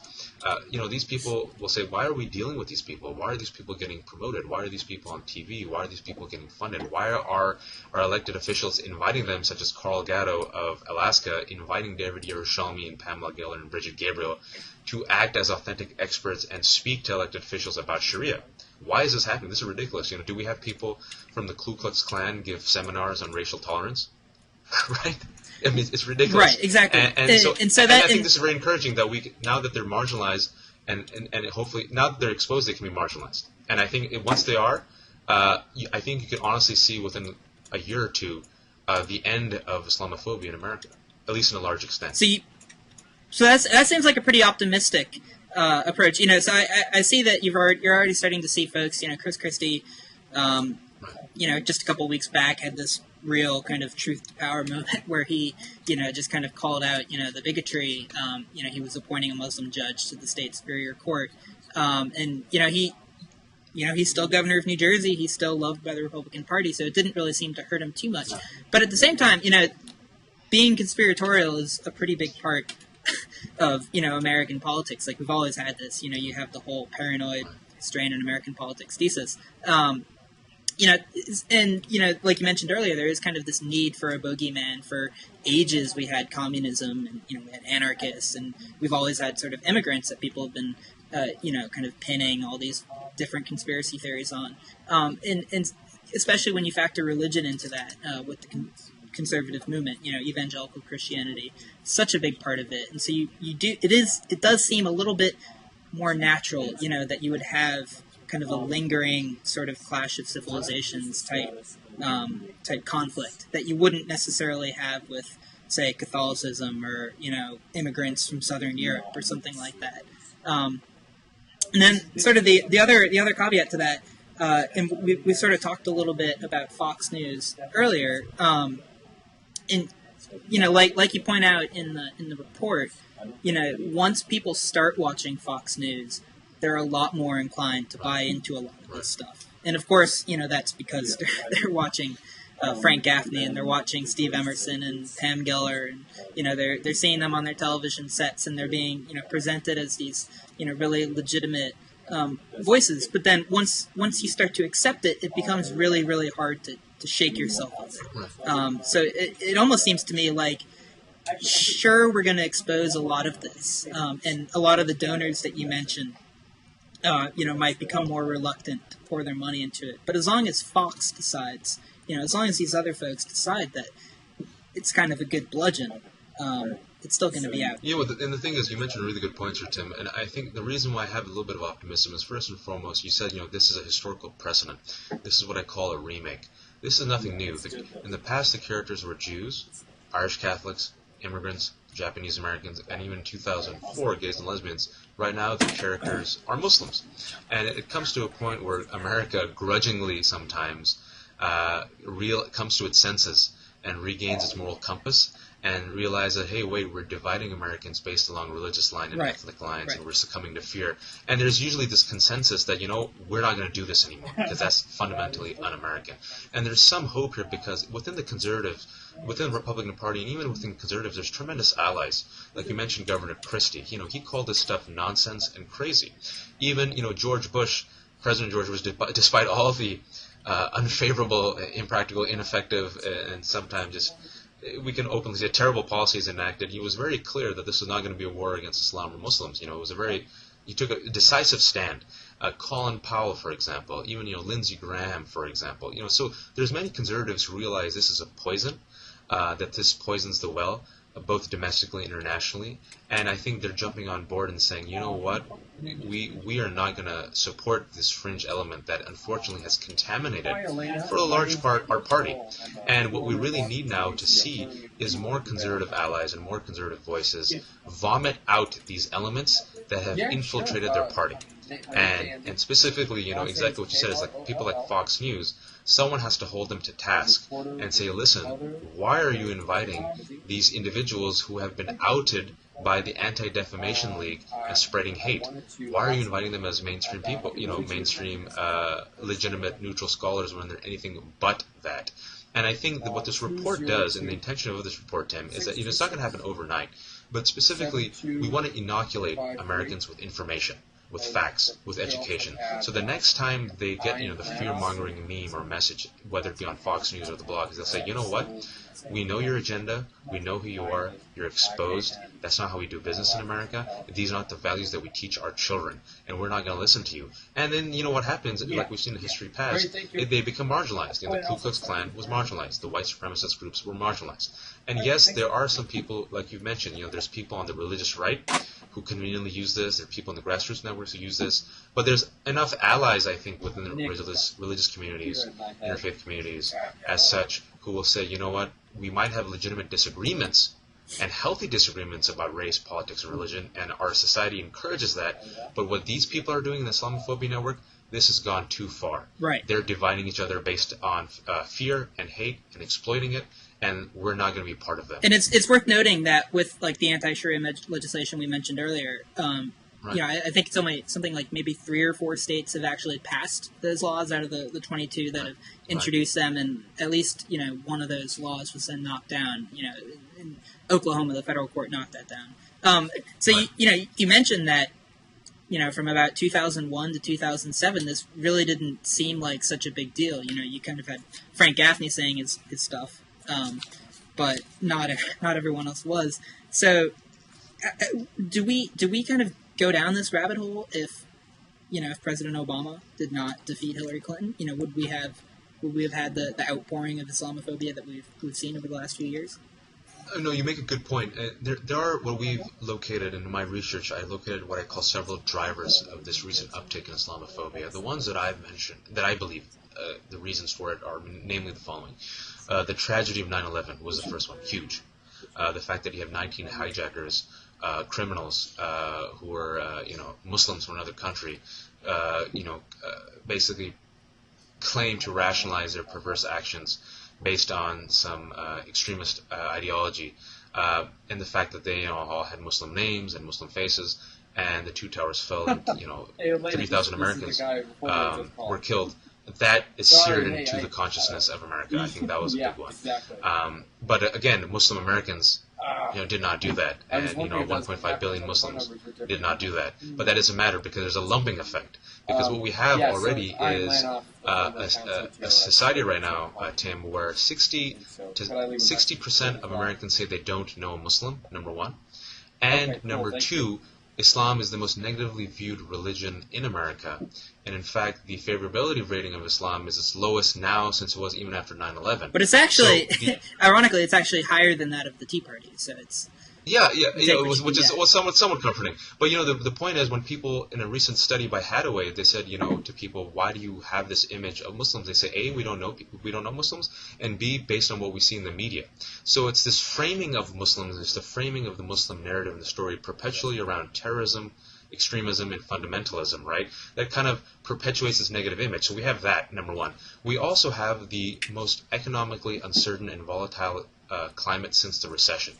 these people will say, why are we dealing with these people? Why are these people getting promoted? Why are these people on TV? Why are these people getting funded? Why are our elected officials inviting them, such as Carl Gatto of Alaska, inviting David Yerushalmi and Pamela Geller and Bridget Gabriel to act as authentic experts and speak to elected officials about Sharia? Why is this happening? This is ridiculous. Do we have people from the Ku Klux Klan give seminars on racial tolerance? Right? I mean, it's ridiculous. Right, exactly. And I think this is very encouraging that now that they're marginalized and hopefully now that they're exposed, they can be marginalized. And I think once they are, I think you can honestly see within a year or two the end of Islamophobia in America, at least in a large extent. So that seems like a pretty optimistic approach. So I see that you're already starting to see folks. Chris Christie, just a couple of weeks back had this real kind of truth to power moment where he, just kind of called out, the bigotry. He was appointing a Muslim judge to the state superior court, and he's still governor of New Jersey. He's still loved by the Republican Party, so it didn't really seem to hurt him too much. But at the same time, being conspiratorial is a pretty big part of American politics. Like, we've always had this. You have the whole paranoid strain in American politics thesis. Like you mentioned earlier, there is kind of this need for a bogeyman. For ages, we had communism, and we had anarchists, and we've always had sort of immigrants that people have been, kind of pinning all these different conspiracy theories on. And especially when you factor religion into that, with the conservative movement, evangelical Christianity, such a big part of it. And so it does seem a little bit more natural, that you would have kind of a lingering sort of clash of civilizations type conflict that you wouldn't necessarily have with, say, Catholicism or, immigrants from Southern Europe or something like that. And then sort of the other caveat to that, and we sort of talked a little bit about Fox News earlier, and like you point out in the report, once people start watching Fox News, they're a lot more inclined to buy into a lot of this stuff. And of course, that's because they're watching Frank Gaffney, and they're watching Steve Emerson and Pam Geller, and they're seeing them on their television sets, and they're being presented as these really legitimate voices. But then once you start to accept it, it becomes really, really hard to shake yourself of it. So it almost seems to me like, sure, we're going to expose a lot of this, and a lot of the donors that you mentioned, might become more reluctant to pour their money into it. But as long as Fox decides, as long as these other folks decide that it's kind of a good bludgeon, it's still going to be out. And the thing is, you mentioned really good points here, Tim, and I think the reason why I have a little bit of optimism is, first and foremost, you said, this is a historical precedent. This is what I call a remake. This is nothing new. In the past, the characters were Jews, Irish Catholics, immigrants, Japanese Americans, and even in 2004, gays and lesbians. Right now, the characters are Muslims. And it comes to a point where America grudgingly sometimes comes to its senses and regains its moral compass and realize that, hey, wait, we're dividing Americans based along religious lines and ethnic lines, and we're succumbing to fear. And there's usually this consensus that, we're not going to do this anymore because that's fundamentally un-American. And there's some hope here because within the conservatives, within the Republican Party, and even within conservatives, there's tremendous allies. Like you mentioned, Governor Christie. He called this stuff nonsense and crazy. Even, George Bush, President George Bush, despite all the unfavorable, impractical, ineffective, and sometimes just, we can openly say, terrible policies enacted, he was very clear that this was not going to be a war against Islam or Muslims. He took a decisive stand. Colin Powell, for example, even, Lindsey Graham, for example. So there's many conservatives who realize this is a poison, that this poisons the well. both domestically and internationally. And I think they're jumping on board and saying, you know what, we are not going to support this fringe element that unfortunately has contaminated, for a large part, our party. And what we really need now to see is more conservative allies and more conservative voices vomit out these elements that have infiltrated their party. And specifically, exactly what you said is like people like Fox News. Someone has to hold them to task and say, listen, why are you inviting these individuals who have been outed by the Anti-Defamation League as spreading hate? Why are you inviting them as mainstream people, mainstream, legitimate, neutral scholars when they're anything but that? And I think that what this report does, and the intention of this report, Tim, is that it's not going to happen overnight, but specifically, we want to inoculate Americans with information, with facts, with education. So the next time they get, the fear-mongering meme or message, whether it be on Fox News or the blogs, they'll say, you know what? We know your agenda. We know who you are. You're exposed. That's not how we do business in America. These are not the values that we teach our children, and we're not going to listen to you. And then, what happens, like we've seen in history past, they become marginalized. The Ku Klux Klan was marginalized. The white supremacist groups were marginalized. And yes, there are some people, like you've mentioned, there's people on the religious right who conveniently use this. There are people in the grassroots networks who use this. But there's enough allies, I think, within the religious communities, interfaith communities, as such, who will say, you know what, we might have legitimate disagreements and healthy disagreements about race, politics, and religion, and our society encourages that. But what these people are doing in the Islamophobia network, this has gone too far. Right. They're dividing each other based on fear and hate and exploiting it, and we're not going to be part of that. And it's worth noting that with like the anti-Sharia legislation we mentioned earlier, Right. I think it's only something like maybe 3 or 4 states have actually passed those laws out of the 22 that have introduced them, and at least one of those laws was then knocked down. In Oklahoma, the federal court knocked that down. So you mentioned that from about 2001 to 2007, this really didn't seem like such a big deal. You kind of had Frank Gaffney saying his stuff, but not everyone else was. So do we kind of go down this rabbit hole if President Obama did not defeat Hillary Clinton? Would we have had the outpouring of Islamophobia that we've seen over the last few years? No, you make a good point. There are what we've located in my research. I located what I call several drivers of this recent uptick in Islamophobia. The ones that I've mentioned, that I believe the reasons for it are namely the following: the tragedy of 9/11 was the first one, huge. The fact that you have 19 hijackers, criminals who were Muslims from another country, basically claim to rationalize their perverse actions based on some extremist ideology, and the fact that they all had Muslim names and Muslim faces, and the two towers fell, and 3,000 Americans were killed. That is seared into the consciousness of America. I think that was a big one. But again, Muslim Americans did not do that, and 1.5 billion Muslims did not do that. But that doesn't matter because there's a lumping effect. Because what we have already is a society right now, Tim, where 60% of Americans say they don't know a Muslim, number one, and number two, Islam is the most negatively viewed religion in America, and in fact, the favorability rating of Islam is its lowest now since it was even after 9/11. But it's actually, ironically, it's actually higher than that of the Tea Party. So it's which is somewhat comforting. But the point is, when people in a recent study by Hathaway, they said to people, why do you have this image of Muslims? They say, A, we don't know Muslims, and B, based on what we see in the media. So it's this framing of Muslims, it's the framing of the Muslim narrative and the story perpetually around terrorism, extremism, and fundamentalism, right? That kind of perpetuates this negative image. So we have that, number one. We also have the most economically uncertain and volatile climate since the recession.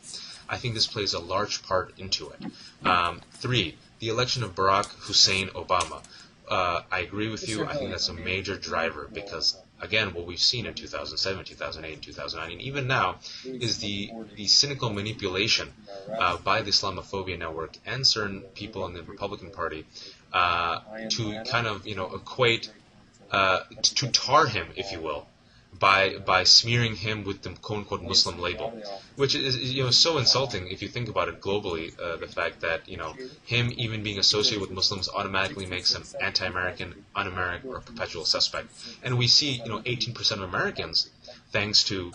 I think this plays a large part into it. 3, the election of Barack Hussein Obama. I agree with you. I think that's a major driver because, again, what we've seen in 2007, 2008, and 2009, and even now, is the cynical manipulation by the Islamophobia network and certain people in the Republican Party to kind of, equate, to tar him, if you will, by smearing him with the quote-unquote Muslim label, which is so insulting if you think about it globally. The fact that him even being associated with Muslims automatically makes him anti-American, un-American, or a perpetual suspect. And we see 18% of Americans, thanks to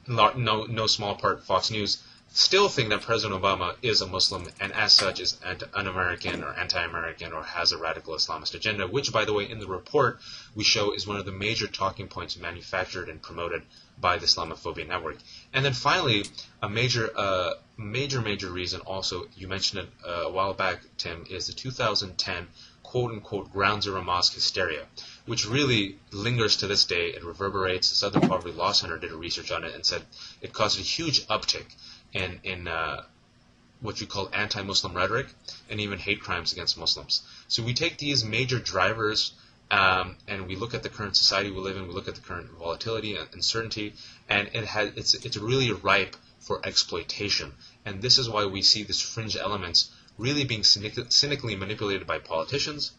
no small part Fox News, still think that President Obama is a Muslim and as such is un-American or anti-American or has a radical Islamist agenda, which, by the way, in the report we show is one of the major talking points manufactured and promoted by the Islamophobia network. And then finally, a major reason also, you mentioned it a while back, Tim, is the 2010 quote-unquote Ground Zero Mosque hysteria, which really lingers to this day. It reverberates. The Southern Poverty Law Center did a research on it and said it caused a huge uptick in what you call anti-Muslim rhetoric and even hate crimes against Muslims. So we take these major drivers and we look at the current society we live in, we look at the current volatility and uncertainty, and it's really ripe for exploitation. And this is why we see these fringe elements really being cynically manipulated by politicians,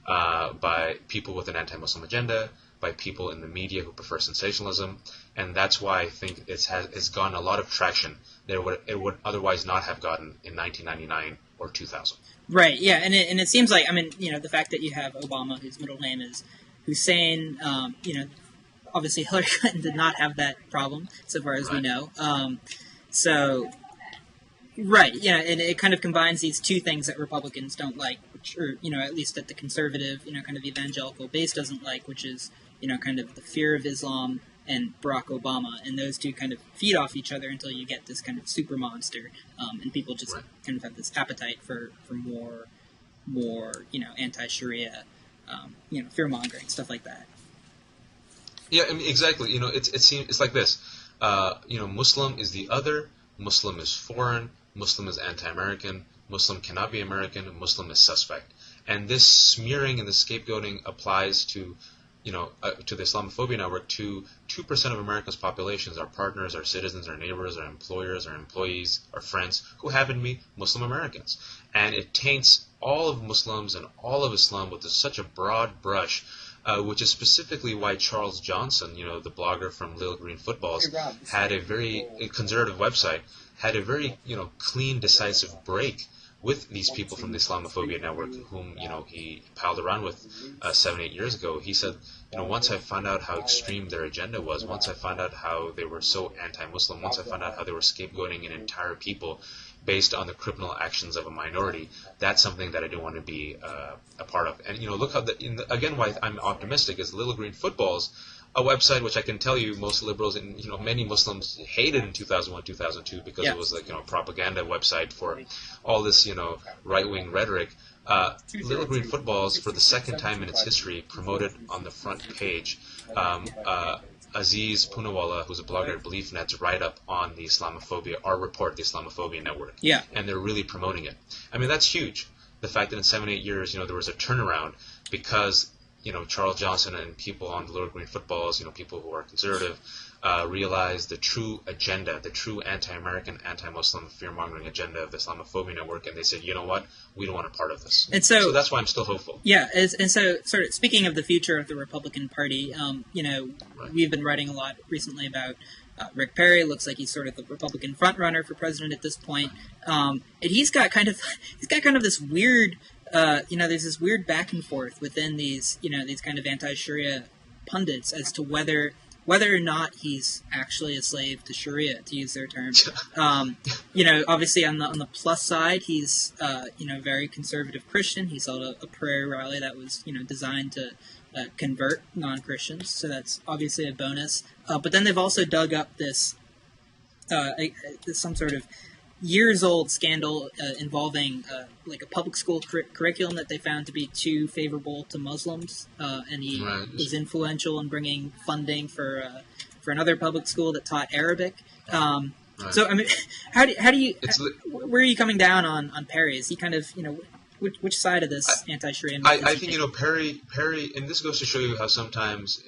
by people with an anti-Muslim agenda, by people in the media who prefer sensationalism, and that's why I think it's gotten a lot of traction that it would otherwise not have gotten in 1999 or 2000. Right. Yeah, and it seems like, I mean, the fact that you have Obama, whose middle name is Hussein, obviously Hillary Clinton did not have that problem, so far as we know. Right, yeah, and it kind of combines these two things that Republicans don't like, which, or, at least that the conservative, kind of evangelical base doesn't like, which is, kind of the fear of Islam and Barack Obama, and those two kind of feed off each other until you get this kind of super monster, and people just kind of have this appetite for more, anti-Sharia, fear-mongering, stuff like that. Yeah, I mean, exactly. It's like this. Muslim is the other, Muslim is foreign, Muslim is anti-American, Muslim cannot be American, Muslim is suspect. And this smearing and the scapegoating applies to, to the Islamophobia network, to 2% of America's populations, our partners, our citizens, our neighbors, our employers, our employees, our friends, who happen to be Muslim Americans. And it taints all of Muslims and all of Islam with such a broad brush, which is specifically why Charles Johnson, the blogger from Little Green Footballs, had a very conservative website, had a very, clean, decisive break with these people from the Islamophobia network, whom, he palled around with 7-8 years ago. He said, once I found out how extreme their agenda was, once I found out how they were so anti-Muslim, once I found out how they were scapegoating an entire people based on the criminal actions of a minority, that's something that I didn't want to be a part of. And, look how, again, why I'm optimistic is Little Green Footballs, a website which I can tell you most liberals and, many Muslims hated in 2001, 2002 because it was like, a propaganda website for all this, right-wing rhetoric. Little Green Footballs, for the second time in its history, promoted on the front page Aziz Poonawalla, who's a blogger at BeliefNet's write-up on the Islamophobia, our report, the Islamophobia network. Yeah. And they're really promoting it. I mean, that's huge. The fact that in 7-8 years, there was a turnaround because, Charles Johnson and people on the Little Green Footballs, people who are conservative, realized the true agenda, the true anti-American, anti-Muslim, fear-mongering agenda of the Islamophobia network, and they said, you know what, we don't want a part of this. And so that's why I'm still hopeful. Yeah, and so sort of speaking of the future of the Republican Party, we've been writing a lot recently about Rick Perry. Looks like he's sort of the Republican frontrunner for president at this point, and he's got kind of this weird, there's this weird back and forth within these kind of anti-Sharia pundits as to whether or not he's actually a slave to Sharia, to use their term. Obviously on the plus side, he's very conservative Christian. He held a prayer rally that was designed to convert non-Christians, so that's obviously a bonus. But then they've also dug up this some sort of years-old scandal involving like a public school curriculum that they found to be too favorable to Muslims, and he was influential in bringing funding for another public school that taught Arabic. So I mean, how do you where are you coming down on Perry? Is he kind of which side of this anti-Sharia? I think Perry, and this goes to show you how sometimes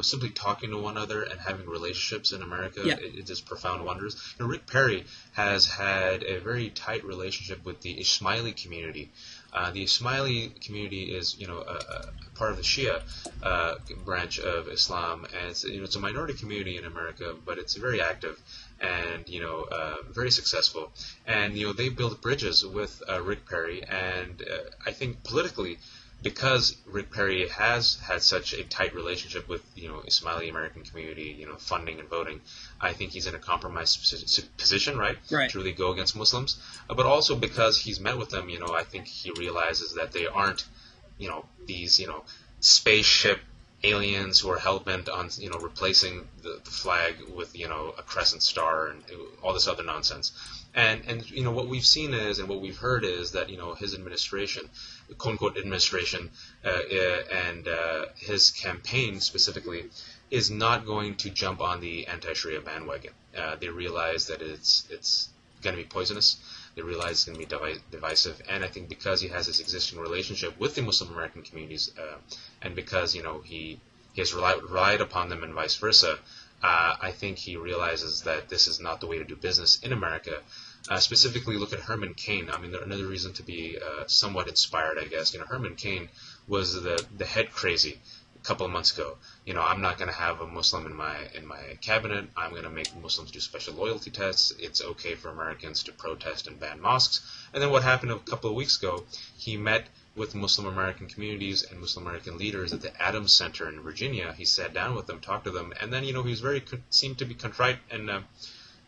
simply talking to one another and having relationships in America, it does profound wonders. Rick Perry has had a very tight relationship with the Ismaili community. The Ismaili community is, a part of the Shia branch of Islam, and it's a minority community in America, but it's very active and very successful. And they built bridges with Rick Perry, and I think politically because Rick Perry has had such a tight relationship with Ismaili American community, funding and voting, I think he's in a compromised position, right? To really go against Muslims. But also because he's met with them, I think he realizes that they aren't, these spaceship aliens who are hell-bent on replacing the flag with a crescent star and all this other nonsense. And what we've seen is, and what we've heard is that his administration, quote unquote administration, and his campaign specifically is not going to jump on the anti-Sharia bandwagon. They realize that it's going to be poisonous. They realize it's going to be divisive, and I think because he has this existing relationship with the Muslim American communities, and because he has relied upon them and vice versa, I think he realizes that this is not the way to do business in America. Specifically, look at Herman Cain. I mean, another reason to be somewhat inspired, I guess. Herman Cain was the head crazy a couple of months ago. I'm not going to have a Muslim in my cabinet. I'm going to make Muslims do special loyalty tests. It's okay for Americans to protest and ban mosques. And then what happened a couple of weeks ago? He met with Muslim American communities and Muslim American leaders at the Adams Center in Virginia. He sat down with them, talked to them, and then he was seemed to be contrite and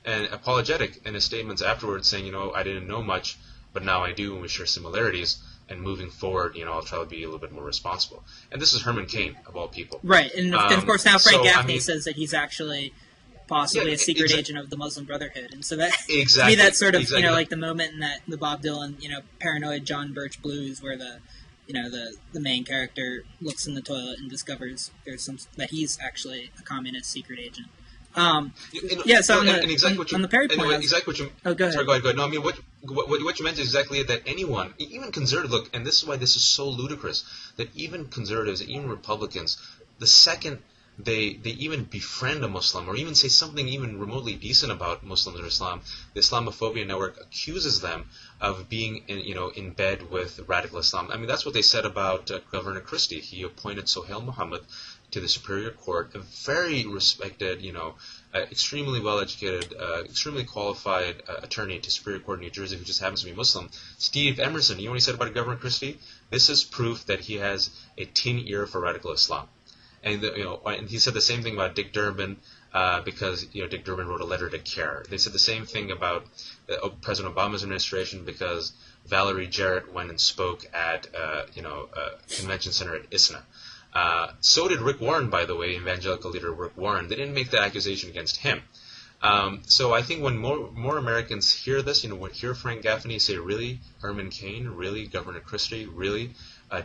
apologetic in his statements afterwards, saying, I didn't know much, but now I do, and we share similarities. And moving forward, I'll try to be a little bit more responsible. And this is Herman Cain, of all people. Right, and of course now Frank Gaffney says that he's actually possibly a secret agent of the Muslim Brotherhood, and so that to me that's sort of like the moment in that the Bob Dylan paranoid John Birch Blues, where the main character looks in the toilet and discovers that he's actually a communist secret agent. So on the Perry point, exactly what you. Oh, go ahead. Sorry, go ahead. No, I mean what you meant is exactly it. That anyone, even conservative, look, and this is why this is so ludicrous. That even conservatives, even Republicans, the second they even befriend a Muslim or even say something even remotely decent about Muslims or Islam, the Islamophobia network accuses them of being in bed with radical Islam. I mean, that's what they said about Governor Christie. He appointed Sohail Mohammed to the Superior Court, a very respected, extremely well-educated, extremely qualified attorney to Superior Court in New Jersey who just happens to be Muslim. Steve Emerson, you know what he said about Governor Christie? This is proof that he has a tin ear for radical Islam. And and he said the same thing about Dick Durbin because Dick Durbin wrote a letter to CARE. They said the same thing about President Obama's administration because Valerie Jarrett went and spoke at convention center at ISNA. So did Rick Warren, by the way, evangelical leader Rick Warren. They didn't make that accusation against him. So I think when more Americans hear this, hear Frank Gaffney say, really, Herman Cain, really, Governor Christie, really,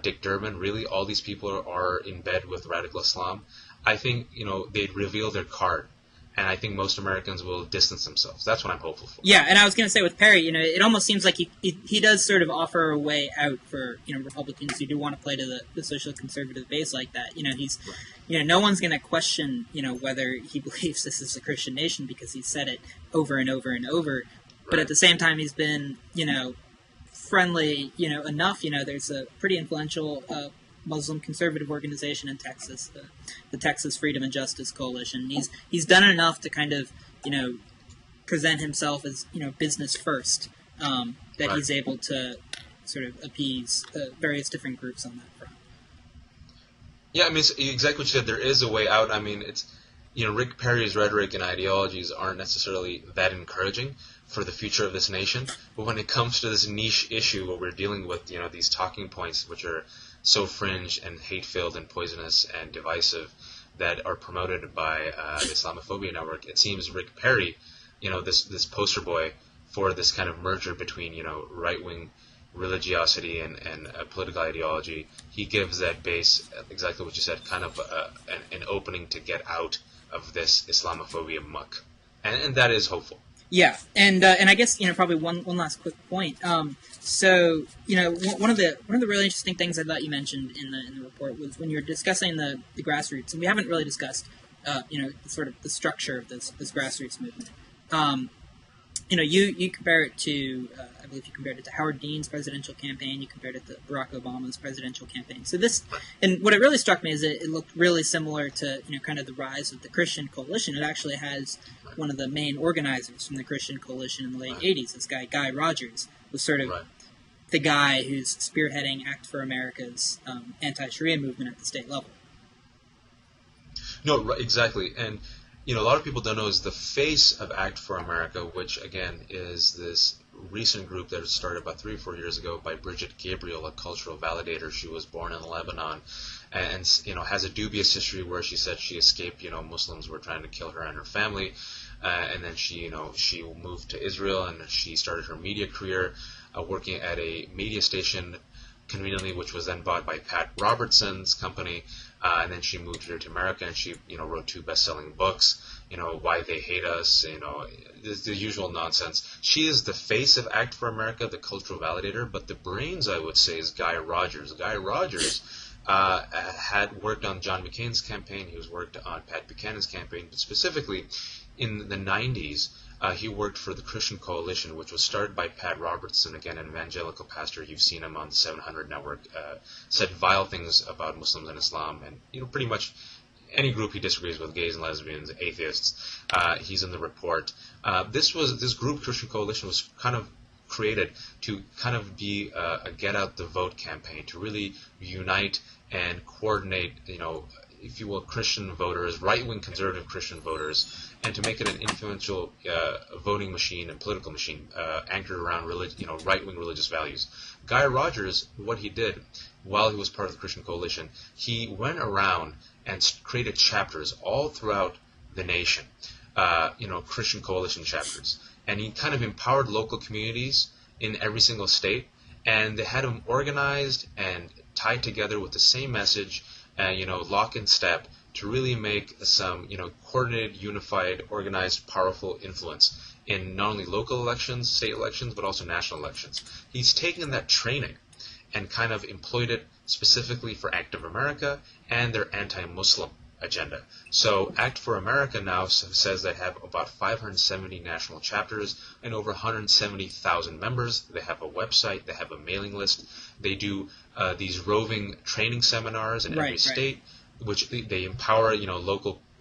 Dick Durbin, really, all these people are in bed with radical Islam, I think, they'd reveal their card. And I think most Americans will distance themselves. That's what I'm hopeful for. Yeah, and I was going to say with Perry, it almost seems like he does sort of offer a way out for Republicans who do want to play to the social conservative base like that. He's no one's going to question whether he believes this is a Christian nation because he's said it over and over and over. But at the same time, he's been friendly enough. There's a pretty influential Muslim conservative organization in Texas, the Texas Freedom and Justice Coalition. He's done enough to kind of present himself as business first, that he's able to sort of appease various different groups on that front. Yeah, I mean, it's exactly what you said. There is a way out. I mean, it's Rick Perry's rhetoric and ideologies aren't necessarily that encouraging for the future of this nation. But when it comes to this niche issue, what we're dealing with, these talking points which are so fringe and hate-filled and poisonous and divisive that are promoted by the Islamophobia network, it seems Rick Perry, this poster boy for this kind of merger between, right-wing religiosity and political ideology, he gives that base, exactly what you said, kind of an opening to get out of this Islamophobia muck. And that is hopeful. Yeah, and I guess probably one last quick point. So one of the really interesting things I thought you mentioned in the report was when you were discussing the grassroots, and we haven't really discussed sort of the structure of this grassroots movement. You compare it to I believe you compared it to Howard Dean's presidential campaign. You compared it to Barack Obama's presidential campaign. So this, and what it really struck me is it looked really similar to kind of the rise of the Christian Coalition. It actually has one of the main organizers from the Christian Coalition in the late '80s. This guy Guy Rogers was sort of the guy who's spearheading Act for America's anti-Sharia movement at the state level. No, right, exactly. And, a lot of people don't know is the face of Act for America, which, again, is this recent group that was started about 3 or 4 years ago by Bridget Gabriel, a cultural validator. She was born in Lebanon and has a dubious history where she said she escaped, Muslims were trying to kill her and her family. And then she moved to Israel and she started her media career working at a media station conveniently, which was then bought by Pat Robertson's company. And then she moved here to America, and she, wrote 2 best-selling books. Why They Hate Us. The usual nonsense. She is the face of Act for America, the cultural validator. But the brains, I would say, is Guy Rogers. Guy Rogers had worked on John McCain's campaign. He was worked on Pat Buchanan's campaign, but specifically in the 90s. He worked for the Christian Coalition, which was started by Pat Robertson, again, an evangelical pastor. You've seen him on the 700 Network, said vile things about Muslims and Islam, and pretty much any group he disagrees with, gays and lesbians, atheists, he's in the report. This group, Christian Coalition, was kind of created to kind of be a get out the vote campaign, to really unite and coordinate, if you will, Christian voters, right-wing conservative Christian voters, and to make it an influential voting machine and political machine anchored around right-wing religious values. Guy Rogers, what he did while he was part of the Christian Coalition, he went around and created chapters all throughout the nation, Christian Coalition chapters, and he kind of empowered local communities in every single state, and they had them organized and tied together with the same message, lock and step, to really make some, coordinated, unified, organized, powerful influence in not only local elections, state elections, but also national elections. He's taken that training and kind of employed it specifically for Act of America and their anti-Muslim agenda. So Act for America now says they have about 570 national chapters and over 170,000 members. They have a website, they have a mailing list. They do these roving training seminars in every state, which they empower,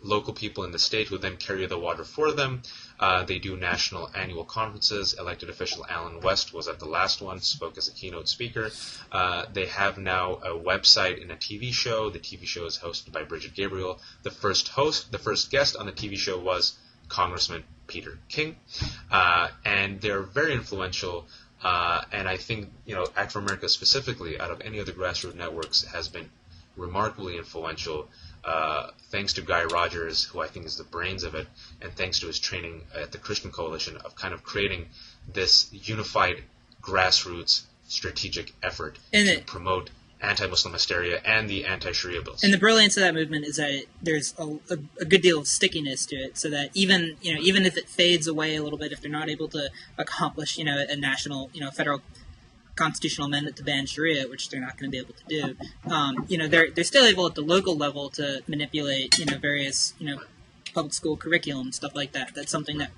local people in the state who then carry the water for them. They do national annual conferences. Elected official Alan West was at the last one, spoke as a keynote speaker. They have now a website and a TV show. The TV show is hosted by Bridget Gabriel. The first guest on the TV show was Congressman Peter King. And they're very influential. And I think, Act for America specifically, out of any other grassroots networks, has been remarkably influential, thanks to Guy Rogers, who I think is the brains of it, and thanks to his training at the Christian Coalition of kind of creating this unified grassroots strategic effort to promote anti-Muslim hysteria and the anti-Sharia bills. And the brilliance of that movement is that there's a good deal of stickiness to it, so that even if it fades away a little bit, if they're not able to accomplish a national federal constitutional amendment to ban Sharia, which they're not going to be able to do, they're still able at the local level to manipulate various public school curriculum and stuff like that. That's something that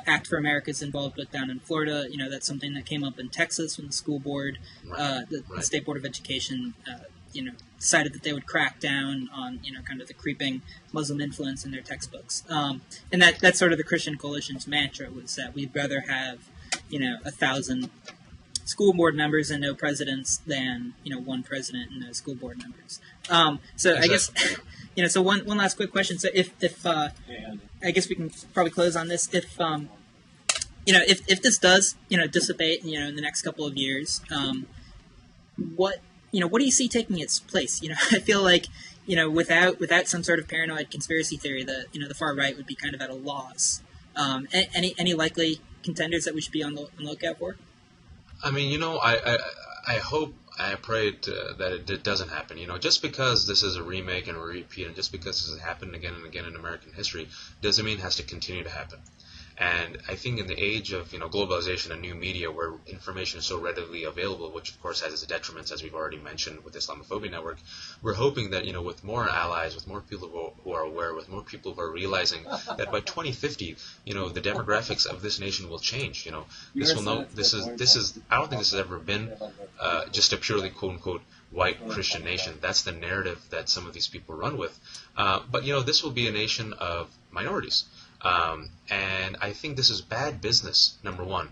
Act for America is involved with down in Florida. That's something that came up in Texas when the school board, the State Board of Education, decided that they would crack down on kind of the creeping Muslim influence in their textbooks. And that's sort of the Christian Coalition's mantra, was that we'd rather have 1,000 school board members and no presidents than one president and no school board members. So I guess so one last quick question. So if I guess we can probably close on this. If this does dissipate in the next couple of years, what do you see taking its place? I feel like without some sort of paranoid conspiracy theory, the far right would be kind of at a loss. Any likely contenders that we should be on the lookout for? I mean, I hope, I pray that it doesn't happen. Just because this is a remake and a repeat, and just because this has happened again and again in American history, doesn't mean it has to continue to happen. And I think in the age of globalization and new media, where information is so readily available, which of course has its detriments, as we've already mentioned with the Islamophobia network, we're hoping that with more allies, with more people who are aware, with more people who are realizing that by 2050, the demographics of this nation will change. This is I don't think this has ever been just a purely quote unquote white Christian nation. That's the narrative that some of these people run with. But this will be a nation of minorities. And I think this is bad business, number one,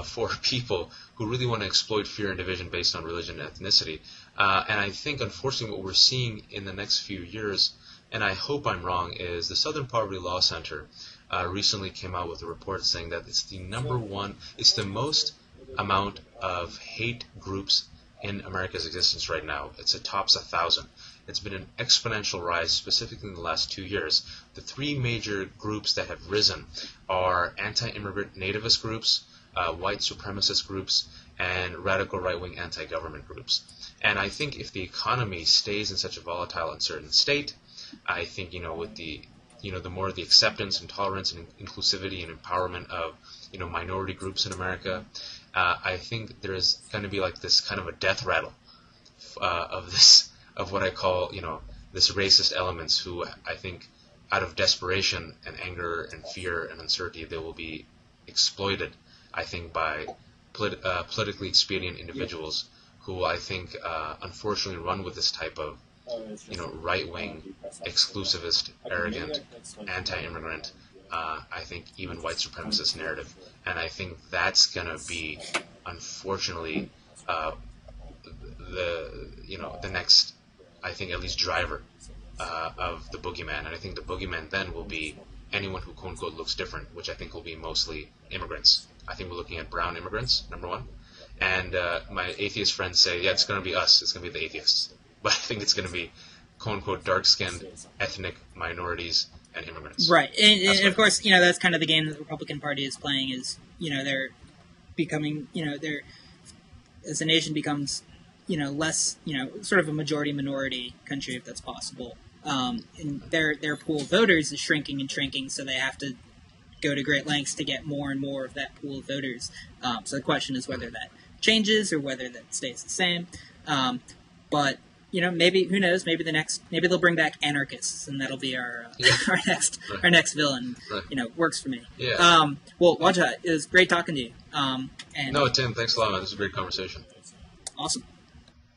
for people who really want to exploit fear and division based on religion and ethnicity. And I think, unfortunately, what we're seeing in the next few years, and I hope I'm wrong, is the Southern Poverty Law Center recently came out with a report saying that it's it's the most amount of hate groups in America's existence right now. It tops 1,000. It's been an exponential rise, specifically in the last 2 years. The three major groups that have risen are anti-immigrant nativist groups, white supremacist groups, and radical right-wing anti-government groups. And I think if the economy stays in such a volatile, uncertain state, I think, with the more the acceptance and tolerance and inclusivity and empowerment of, minority groups in America, I think there is going to be like this kind of a death rattle of what I call, this racist elements who I think out of desperation and anger and fear and uncertainty, they will be exploited, I think, by politically expedient individuals who I think unfortunately run with this type of right-wing, exclusivist, arrogant, anti-immigrant, I think even white supremacist narrative. And I think that's going to be, unfortunately, the next, I think, at least driver of the boogeyman. And I think the boogeyman then will be anyone who, quote-unquote, looks different, which I think will be mostly immigrants. I think we're looking at brown immigrants, number one. And my atheist friends say, yeah, it's going to be us. It's going to be the atheists. But I think it's going to be, quote-unquote, dark-skinned, ethnic minorities and immigrants. Right. And of course, that's kind of the game that the Republican Party is playing is, they're becoming, as the nation becomes, less, sort of a majority-minority country, if that's possible. And their pool of voters is shrinking and shrinking, so they have to go to great lengths to get more and more of that pool of voters. So the question is whether that changes or whether that stays the same. But maybe, who knows? Maybe they'll bring back anarchists, and that'll be our next villain. Right. Works for me. Yeah. Well, Wajahat, it was great talking to you. No, Tim, thanks a lot, man. This was a great conversation. Awesome.